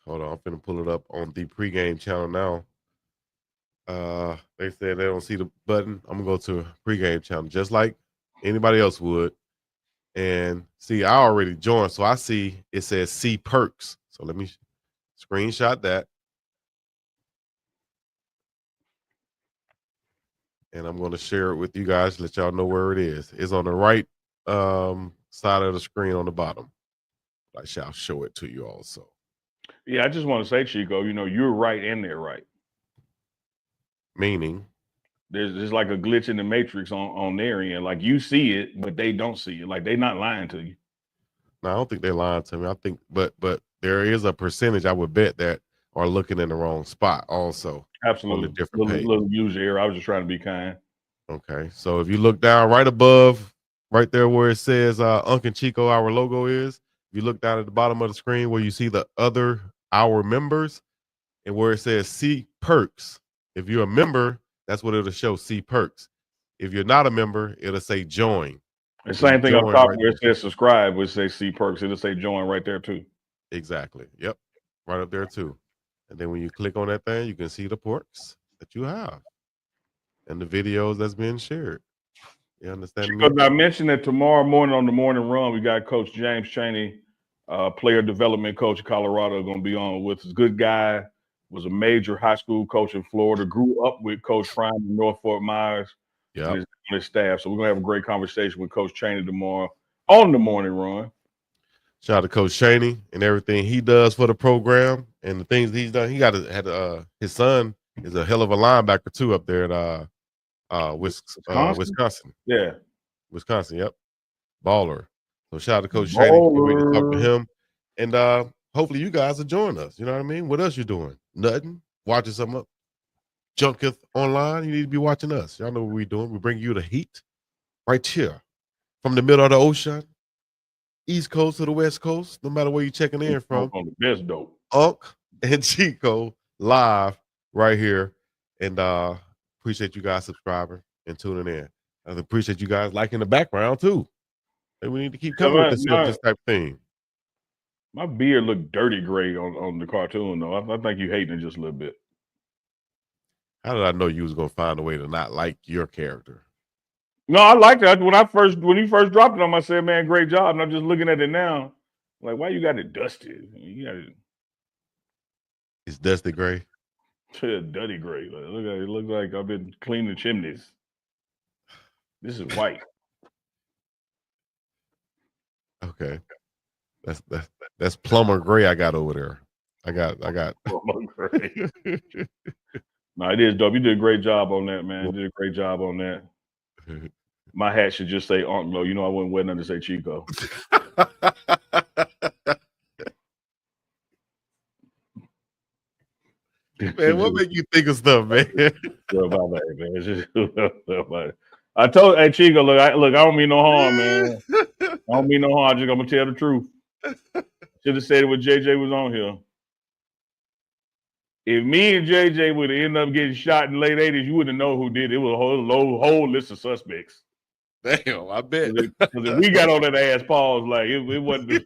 Hold on, I'm finna pull it up on the pregame channel now. They said they don't see the button. I'm gonna go to a pregame channel just like anybody else would. And see, I already joined, so I see it says see perks. So let me screenshot that. And I'm going to share it with you guys, let y'all know where it is. It's on the right side of the screen on the bottom. I shall show it to you also. Yeah, I just want to say, Chico, you're right and they're right. Meaning? There's like a glitch in the matrix on their end. Like, you see it, but they don't see it. Like, they're not lying to you. No, I don't think they're lying to me. I think, but there is a percentage, I would bet, that are looking in the wrong spot also. Absolutely. On the different page. Little user error. I was just trying to be kind. Okay. So if you look down right above, right there where it says Unk and Chico, our logo is, if you look down at the bottom of the screen where you see the other our members and where it says see perks. If you're a member, that's what it'll show, see perks. If you're not a member, it'll say join. The same thing up top where it says subscribe, which say see perks, it'll say join right there too. Exactly. Yep. Right up there too. And then when you click on that thing, you can see the porks that you have and the videos that's being shared. You understand me? Because I mentioned that tomorrow morning on the morning run, we got Coach James Chaney, player development coach of Colorado, going to be on with us. Good guy, was a major high school coach in Florida, grew up with Coach Fryman in North Fort Myers and his staff. So we're going to have a great conversation with Coach Chaney tomorrow on the morning run. Shout out to Coach Chaney and everything he does for the program and the things he's done. He had his son is a hell of a linebacker too up there at Wisconsin. Yeah. Wisconsin, yep. Baller. So shout out to Coach Chaney. Can't wait to talk to him. And hopefully you guys will join us. You know what I mean? What else you doing? Nothing. Watching something up. Junketh online. You need to be watching us. Y'all know what we're doing. We bring you the heat right here from the middle of the ocean. East Coast to the West Coast, no matter where you're checking in from. On the best dope. Unk and Chico live right here. And appreciate you guys subscribing and tuning in. I appreciate you guys liking the background too. And we need to keep coming with this type of thing. My beard looked dirty gray on the cartoon though. I think you hating it just a little bit. How did I know you was gonna find a way to not like your character? No, I liked it. When you first dropped it on, I said, man, great job. And I'm just looking at it now. Like, why you got it dusted? You got it. It's dusty gray. Dirty gray. Like, look at it. It looks like I've been cleaning chimneys. This is white. Okay. That's plumber gray I got over there. I got plumber gray. No, it is dope. You did a great job on that, man. You did a great job on that. My hat should just say Unk Low. You know I wouldn't wear nothing to say Chico. Man, what make you think of stuff, man? I told Chico, look, I don't mean no harm, man. I don't mean no harm. I'm gonna tell the truth. Should have said it when JJ was on here. If me and JJ would have ended up getting shot in the late 80s, you wouldn't know who did it. It was a whole list of suspects. Damn, I bet. Because if we got on that ass pause, like it wasn't.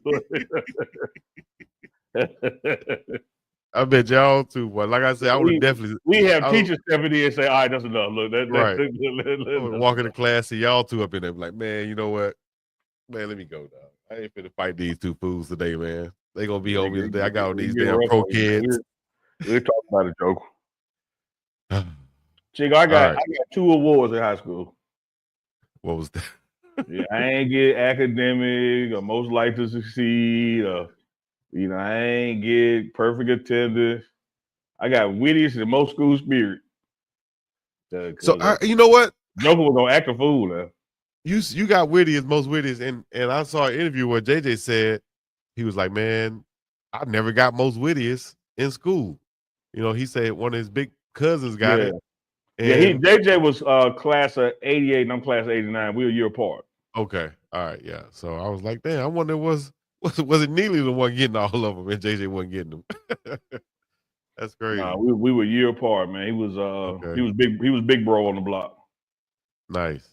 I bet y'all too. But like I said, I would have definitely. We have teachers stepping in and say, "All right, that's enough." Look, right. I would walk into class, see y'all two up in there, like, man, you know what? Man, let me go, dog. I ain't finna fight these two fools today, man. They gonna be over today. I got all these damn pro kids. We're talking about a joke. Chico, I got 2 awards in high school. What was that? Yeah, I ain't get academic or most likely to succeed or I ain't get perfect attendance. I got wittiest and most school spirit. So you know what? Joker was gonna act a fool now. You got wittiest, most wittiest, and I saw an interview where JJ said he was like, man, I never got most wittiest in school. He said one of his big cousins got it. And JJ was class of 88 and I'm class of 89. We were a year apart. Okay. All right. Yeah. So I was like, damn, I wonder was it Neely the one getting all of them and JJ wasn't getting them? That's crazy. Nah, we were a year apart, man. He was big bro on the block. Nice.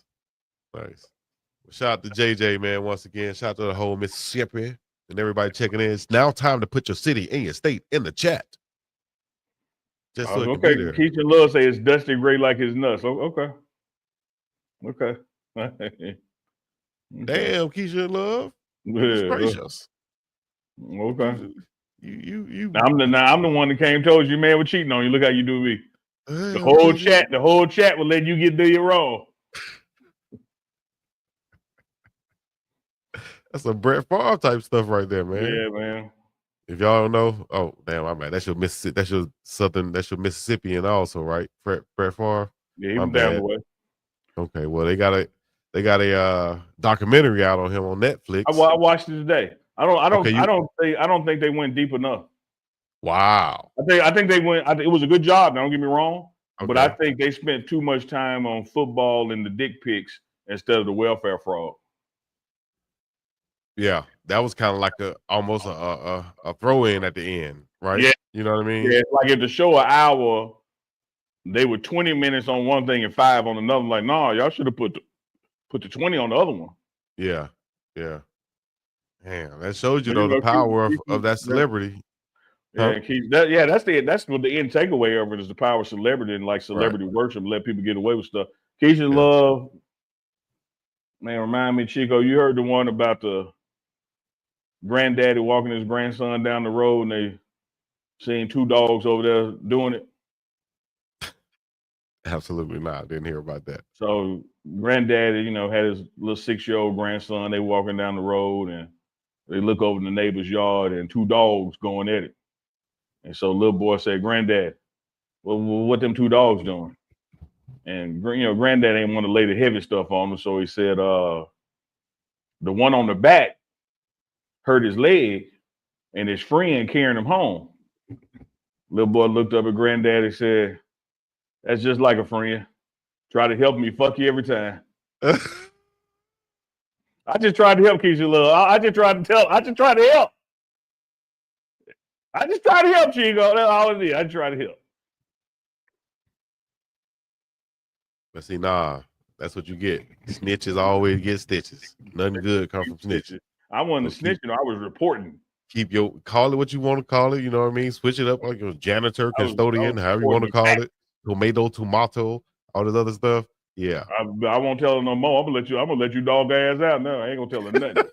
Shout out to JJ, man. Once again, shout out to the whole Mississippi and everybody checking in. It's now time to put your city and your state in the chat. Just so okay. Keisha Love say it's dusty gray like his nuts. Okay. Damn, Keisha Love. Yeah. Gracious. Okay. You. I'm the one that came and told you, man, we're cheating on you. Look how you do me. The whole chat will let you do you wrong. That's some Brett Favre type stuff right there, man. Yeah, man. If y'all don't know, oh damn, I'm mad. That's your Mississippi. That's your Mississippian also, right? Brett Favre. Yeah, he was down the way. Okay, well they got a documentary out on him on Netflix. I watched it today. I don't think they went deep enough. Wow. I think they went. It was a good job. Don't get me wrong, but I think they spent too much time on football and the dick pics instead of the welfare fraud. Yeah, that was kind of like almost a throw in at the end, right? Yeah, you know what I mean. Yeah, like if the show an hour, they were 20 minutes on one thing and 5 on another. Like, no, y'all should have put the 20 on the other one. Yeah. Damn, that shows you though the power of that celebrity. Yeah, that's what the end takeaway of it is, the power of celebrity and like celebrity worship, let people get away with stuff. Keisha Love, man, remind me, Chico, you heard the one about the granddaddy walking his grandson down the road and they seen 2 dogs over there doing it? Absolutely not. Didn't hear about that. So granddaddy, had his little 6-year-old grandson. They walking down the road and they look over in the neighbor's yard and 2 dogs going at it. And so little boy said, "Granddad, well, what them 2 dogs doing?" And granddad ain't want to lay the heavy stuff on him, so he said, "The one on the back hurt his leg, and his friend carrying him home." Little boy looked up at granddad and said, "That's just like a friend. Try to help me, fuck you every time." I just tried to help, Keisha Love. I just tried to help. I just tried to help, Chico. That's all it is. I just tried to help. But see, nah, that's what you get. Snitches always get stitches. Nothing good comes from snitches. I wasn't snitching. I was reporting. Call it what you want to call it. You know what I mean? Switch it up like your janitor, custodian, however you want to call it. Tomato, all this other stuff. Yeah. I won't tell her no more. I'm gonna let you dog ass out now. I ain't gonna tell her nothing.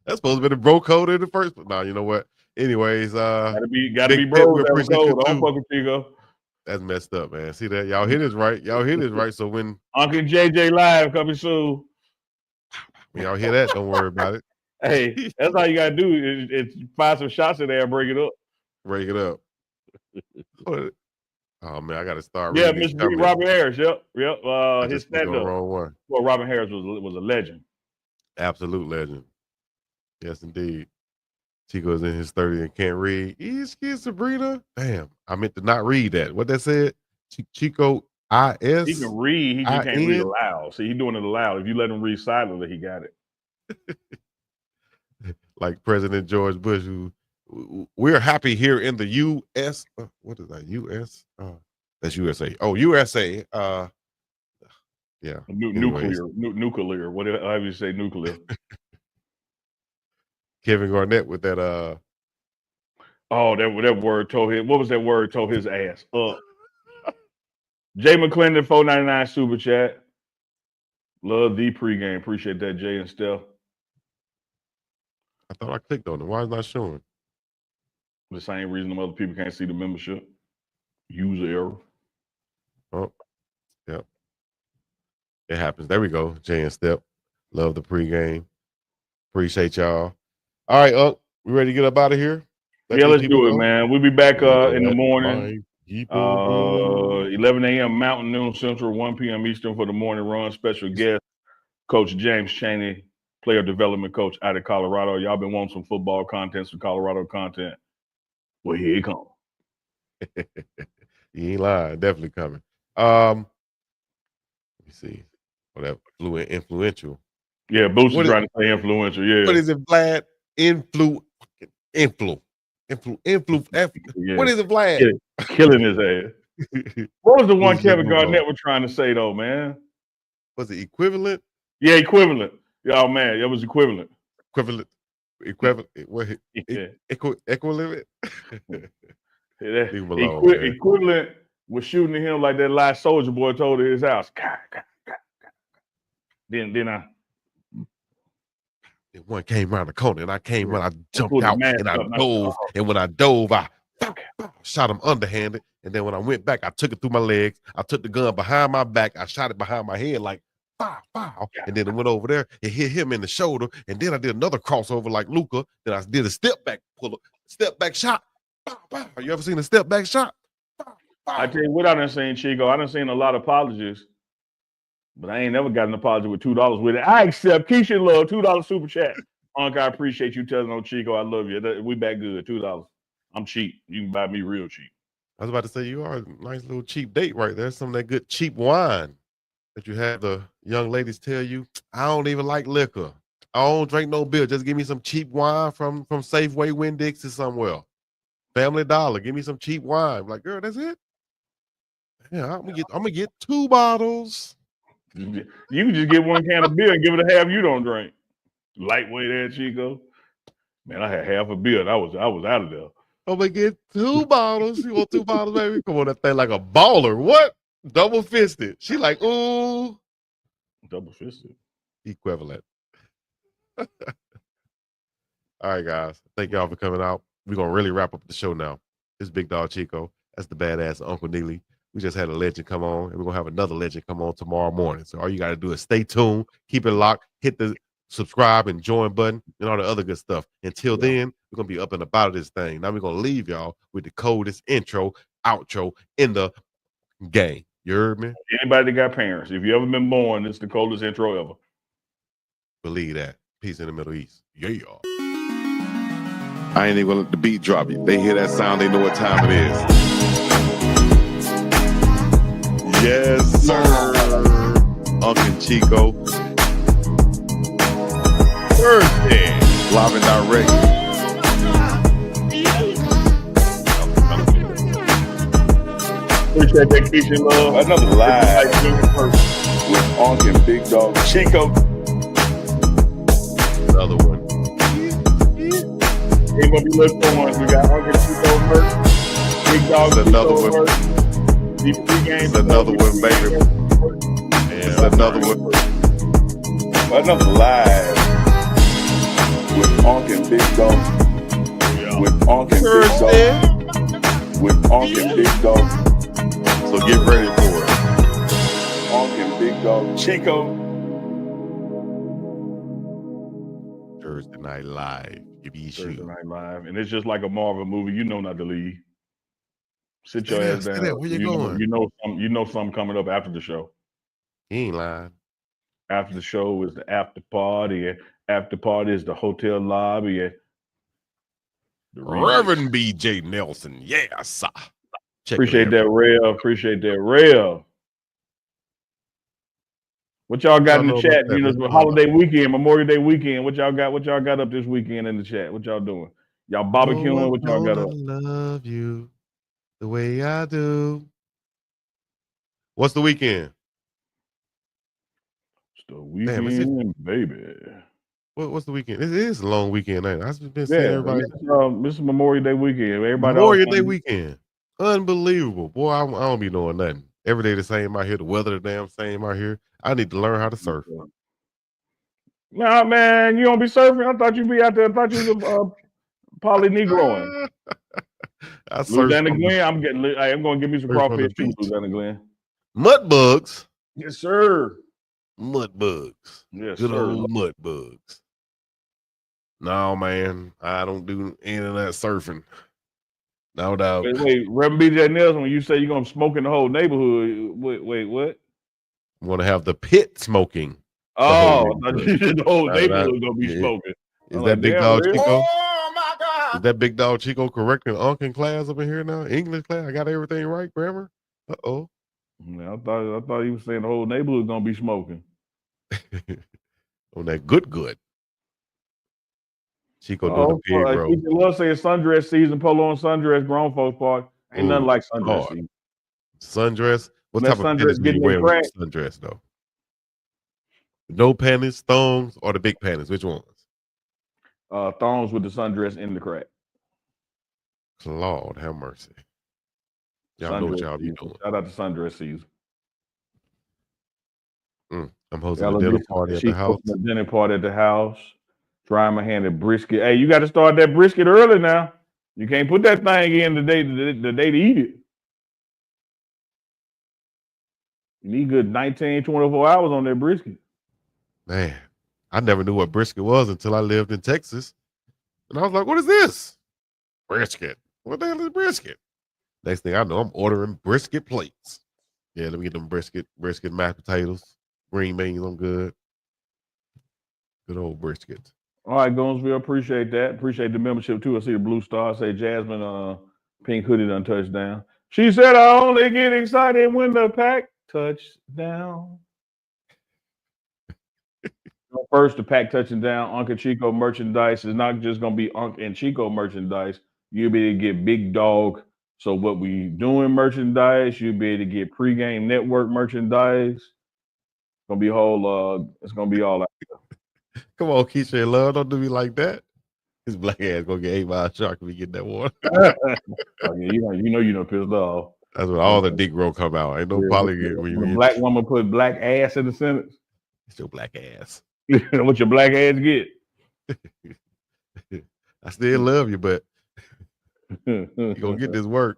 That's supposed to be the bro code in the first, but nah, you know what? Anyways, gotta be bro. Don't fuck with Chico. That's messed up, man. See that? Y'all hear this right? So when Unk and JJ Live coming soon. When y'all hear that, don't worry about it. Hey, that's all you gotta do is find some shots in there and break it up. Oh man, I gotta start. Yeah, Mr. Robin Harris. Yep. His stand-up. Wrong one. Well, Robin Harris was a legend. Absolute legend. Yes, indeed. Chico's in his 30s and can't read. He's Sabrina. Damn, I meant to not read that. What that said? Chico IS. He can read. He just can't read aloud. See, he's doing it aloud. If you let him read silently, he got it. Like President George Bush, who we're happy here in the U.S. What is that? U.S. That's USA. Oh, USA. Yeah. Nuclear. Whatever you say, nuclear. Kevin Garnett with that. Oh, that word told him. What was that word told his ass? Jay McClendon, $4.99 super chat. Love the pregame. Appreciate that, Jay and Steph. I thought I clicked on it. Why is it not showing? The same reason them other people can't see the membership. User error. Oh, yep. It happens. There we go. Jay and Steph. Love the pregame. Appreciate y'all. All right, we ready to get up out of here? Let's do it, man. We'll be back in the morning. 11 a.m. Mountain, noon Central, 1 p.m. Eastern for the morning run. Special guest, Coach James Chaney, player development coach out of Colorado. Y'all been wanting some football content, some Colorado content. Well, here it comes. You ain't lying. Definitely coming. Let me see. Whatever. Influential. Yeah, Boots is trying to say influential. Yeah. What is it, Vlad? Influ. Yeah. What is it, Vlad? Killing his ass. What was the one Kevin Garnett was trying to say though, man? Was it equivalent? Yeah, equivalent. Oh man, it was equivalent. Equivalent. What? Yeah. Equivalent. Equivalent was shooting at him like that last Soldier Boy told at his house. Then one came around the corner and I came when I jumped out and I dove. And when I dove, I shot him underhanded. And then when I went back, I took it through my legs. I took the gun behind my back. I shot it behind my head like, pow. And then it went over there and hit him in the shoulder. And then I did another crossover like Luka. Then I did a step back shot. Pow. You ever seen a step back shot? Pow. I tell you what I done seen, Chico. I done seen a lot of apologies. But I ain't never got an apology with $2 with it. I accept Keisha Love, $2 super chat. Unc, I appreciate you telling on Chico. I love you. We back good. $2. I'm cheap. You can buy me real cheap. I was about to say you are a nice little cheap date right there. Some of that good cheap wine that you have the young ladies tell you, I don't even like liquor. I don't drink no beer. Just give me some cheap wine from Safeway, Winn-Dixie somewhere. Family Dollar. Give me some cheap wine. I'm like, girl, that's it? Yeah, I'm gonna get 2 bottles. You can just get 1 can of beer and give it a half you don't drink. Lightweight there, Chico. Man, I had half a beer. I was out of there. I'm gonna get 2 bottles. You want 2 bottles, baby? Come on, that thing like a baller. What? Double fisted. She like, ooh. Double fisted. Equivalent. All right, guys. Thank y'all for coming out. We're gonna really wrap up the show now. It's Big Dog Chico. That's the badass Uncle Neely. We just had a legend come on, and we're gonna have another legend come on tomorrow morning. So all you gotta do is stay tuned, keep it locked, hit the subscribe and join button, and all the other good stuff. Until then, we're gonna be up and about this thing. Now we're gonna leave y'all with the coldest intro, outro in the game. You heard me? Anybody that got parents, if you ever been born, it's the coldest intro ever. Believe that. Peace in the Middle East. Yeah, y'all. I ain't even gonna let the beat drop. They hear that sound, they know what time it is. Yes, sir. Unk and Chico. Thursday. Live and direct. Appreciate that kitchen love. Another live with Unk and Big Dog Chico. Another one. Ain't gonna be looking for ones. We got Unk and Chico merch. Big Dog It's another one. merch. It's another one, baby. It's another one. Another live with Unk and Big Dog. With Unk and Big Dog. With Unk and Big Dog. So get ready for it. Unk and Big Dog Chico. Thursday Night Live. Give you Thursday shoe. Night Live, and it's just like a Marvel movie. You know not to leave. Sit your Stay there, ass stay down. there. Where you going? You know something coming up after the show. He ain't lying. After the show is the after party. After party is the hotel lobby. The Reverend BJ Nelson. Yeah, sir. Check appreciate it that, Rail. Appreciate that, Rail. What y'all got in the chat? You know, it's holiday weekend, Memorial Day weekend. What y'all got? What y'all got up this weekend in the chat? What y'all doing? Y'all barbecuing? What y'all got up? I love you the way I do. What's the weekend? It's the weekend, baby. What's the weekend? It is a long weekend, ain't it? I've been seeing everybody. This is Memorial Day weekend. Everybody Memorial Day weekend. Unbelievable. Boy, I don't be doing nothing. Every day the same out here. The weather the damn same out here. I need to learn how to surf. Nah, man, you don't be surfing? I thought you'd be out there. I thought you was poly-negroing. Louisiana Glen, I'm going to give me some crawfish too, Louisiana Glen. Mud bugs. Yes, sir. Mud bugs. Yes, good sir. Old mud bugs. No, man, I don't do any of that surfing. No doubt. Wait, Reverend BJ Nelson, when you say you're going to smoke in the whole neighborhood, wait, what? I'm going to have the pit smoking. Oh, the whole neighborhood going to be smoking. Is that Big Dog Chico? Oh, my God. Is that Big Dog Chico correcting Unk in class up in here now? English class? I got everything right, grammar? Uh-oh. Yeah, I thought he was saying the whole neighborhood going to be smoking. On that good. Chico doing the pig roll. People love saying sundress season, polo and sundress, grown folks party. Ain't nothing like sundress season. Sundress? What type of panties do you wear with sundress, though? No panties, thongs, or the big panties? Which ones? Thongs with the sundress in the crack. Lord have mercy. Y'all know what y'all be doing. Shout out to sundress season. I'm hosting a dinner party at the house. A dinner party at the house. Drying my hand at brisket. Hey, you got to start that brisket early now. You can't put that thing in the day to eat it. You need good 19, 24 hours on that brisket. Man, I never knew what brisket was until I lived in Texas. And I was like, what is this? Brisket. What the hell is brisket? Next thing I know, I'm ordering brisket plates. Yeah, let me get them brisket mashed potatoes, green beans. I'm good. Good old brisket. All right, Goonsville, appreciate that. Appreciate the membership too. I see the blue star. I say Jasmine pink hoodie done touchdown. She said I only get excited when the pack touchdown. First, the pack touching down. Unk and Chico merchandise is not just gonna be Unk and Chico merchandise. You'll be able to get Big Dog. So what we doing merchandise, you'll be able to get pregame network merchandise. It's gonna be it's gonna be all out. Come on, Keisha and Love, don't do me like that. His black ass gonna get 8 Mile shark if he get that water. Oh, yeah, you know pissed off. That's when all the dick roll come out. Ain't no poly when When a you black woman put black ass in the sentence. it's your black ass. What your black ass get? I still love you, but you gonna get this work.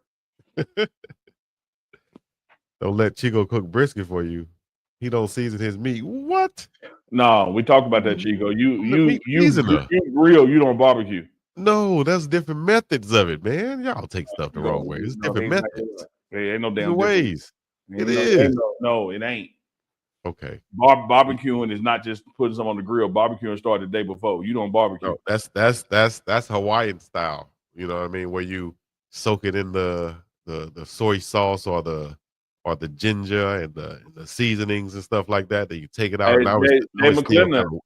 Don't let Chico cook brisket for you. He don't season his meat. What? No, we talked about that, Chico. You seasoner. grill, you don't barbecue. No, that's different methods of it, man. Y'all take stuff the wrong way. It's different methods. Ain't no damn different ways. It is. It ain't. Okay. Barbecuing is not just putting something on the grill. Barbecuing started the day before. You don't barbecue. No, that's Hawaiian style. You know what I mean? Where you soak it in the soy sauce or the ginger and the seasonings and stuff like that. That you take it out. Hey, now Jay it's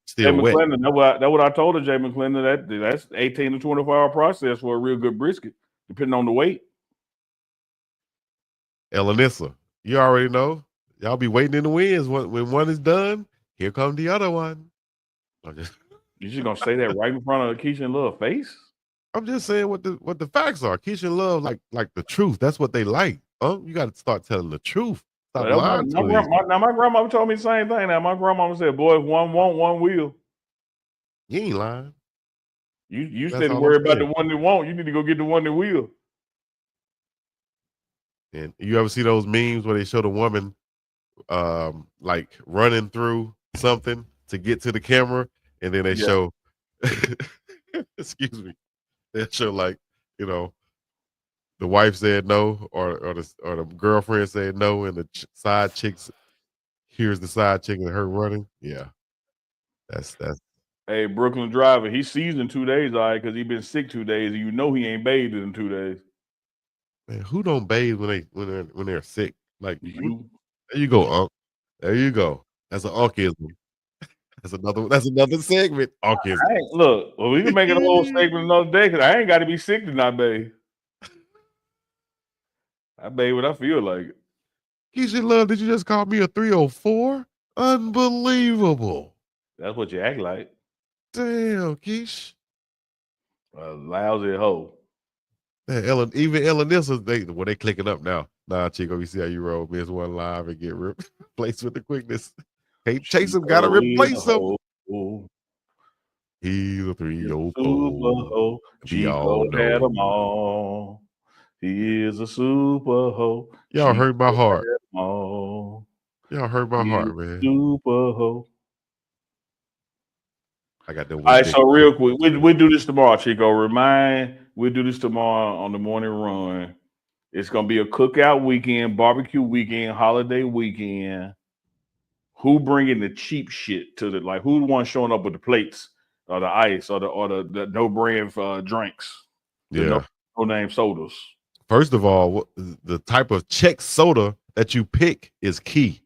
still wet. McClendon, that's what I told her, Jay McClendon. That's 18 to 24-hour process for a real good brisket, depending on the weight. Elanissa, you already know. Y'all be waiting in the wings. When one is done, here comes the other one. You just gonna say that right in front of Keisha and Love's face? I'm just saying what the facts are. Keisha and Love like the truth. That's what they like. You got to start telling the truth. Stop lying to these. Now my grandma told me the same thing. Now my grandma said, "Boy, if one want, one will." You ain't lying. You said worry about the one that won't. You need to go get the one that will. And you ever see those memes where they show the woman like running through something to get to the camera, and then they show excuse me, they show like, you know, the wife said no, or the girlfriend said no, and the side chicks here's the side chick and her running. Yeah, that's. Hey, Brooklyn driver, he seasoned 2 days, all right, because he been sick 2 days, and you know he ain't bathed in 2 days. Man, who don't bathe when they're sick? Like you. There you go, Unk. There you go. That's an Unkism. That's another segment. Unkism. Look, well, we can make it a whole segment another day, because I ain't got to be sick to not bathe. I bathe when I feel like it. Keisha Love, did you just call me a 304? Unbelievable. That's what you act like. Damn, Keish. A lousy hoe. Man, even Elanissa, they clicking up now. Nah, Chico, we see how you roll. Miss one live and get replaced with the quickness. Can't chase him, gotta replace him. He's a 304. Chico had them all. He is a super hoe. Y'all hurt my heart. Y'all hurt my heart, man. Super hoe. I got the. All right, so real quick, we'll do this tomorrow, Chico. We'll do this tomorrow on the morning run. It's gonna be a cookout weekend, barbecue weekend, holiday weekend. Who bringing the cheap shit to who the one showing up with the plates or the ice or the no brand drinks? Yeah, no name sodas. First of all, the type of Czech soda that you pick is key.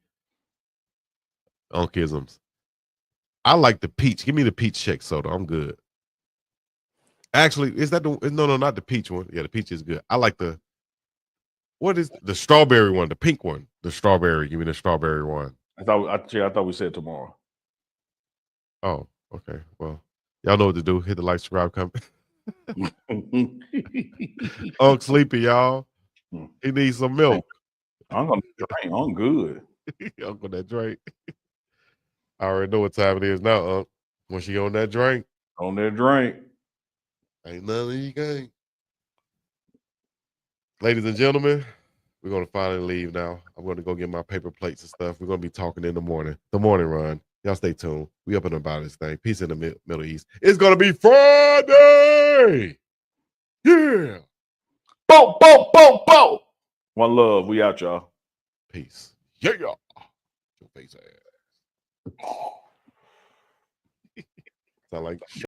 Unkisms. I like the peach. Give me the peach Czech soda. I'm good. Actually, is that no, not the peach one. Yeah, the peach is good. I like what is the strawberry one? The pink one. The strawberry. Give me the strawberry one. I thought we said tomorrow. Oh, okay. Well, y'all know what to do. Hit the like, subscribe, comment. Unk sleepy, y'all. He needs some milk. I'm gonna drink. I'm good. Unk on that drink. I already know what time it is now, Unk. When she on that drink. On that drink. Ain't nothing you can't. Ladies and gentlemen, we're going to finally leave now. I'm going to go get my paper plates and stuff. We're going to be talking in the morning. The morning run. Y'all stay tuned. We up and about this thing. Peace in the Middle East. It's going to be Friday. Yeah. Boom, boom, boom, boom. One love. We out, y'all. Peace. Yeah. Your face ass. Sound like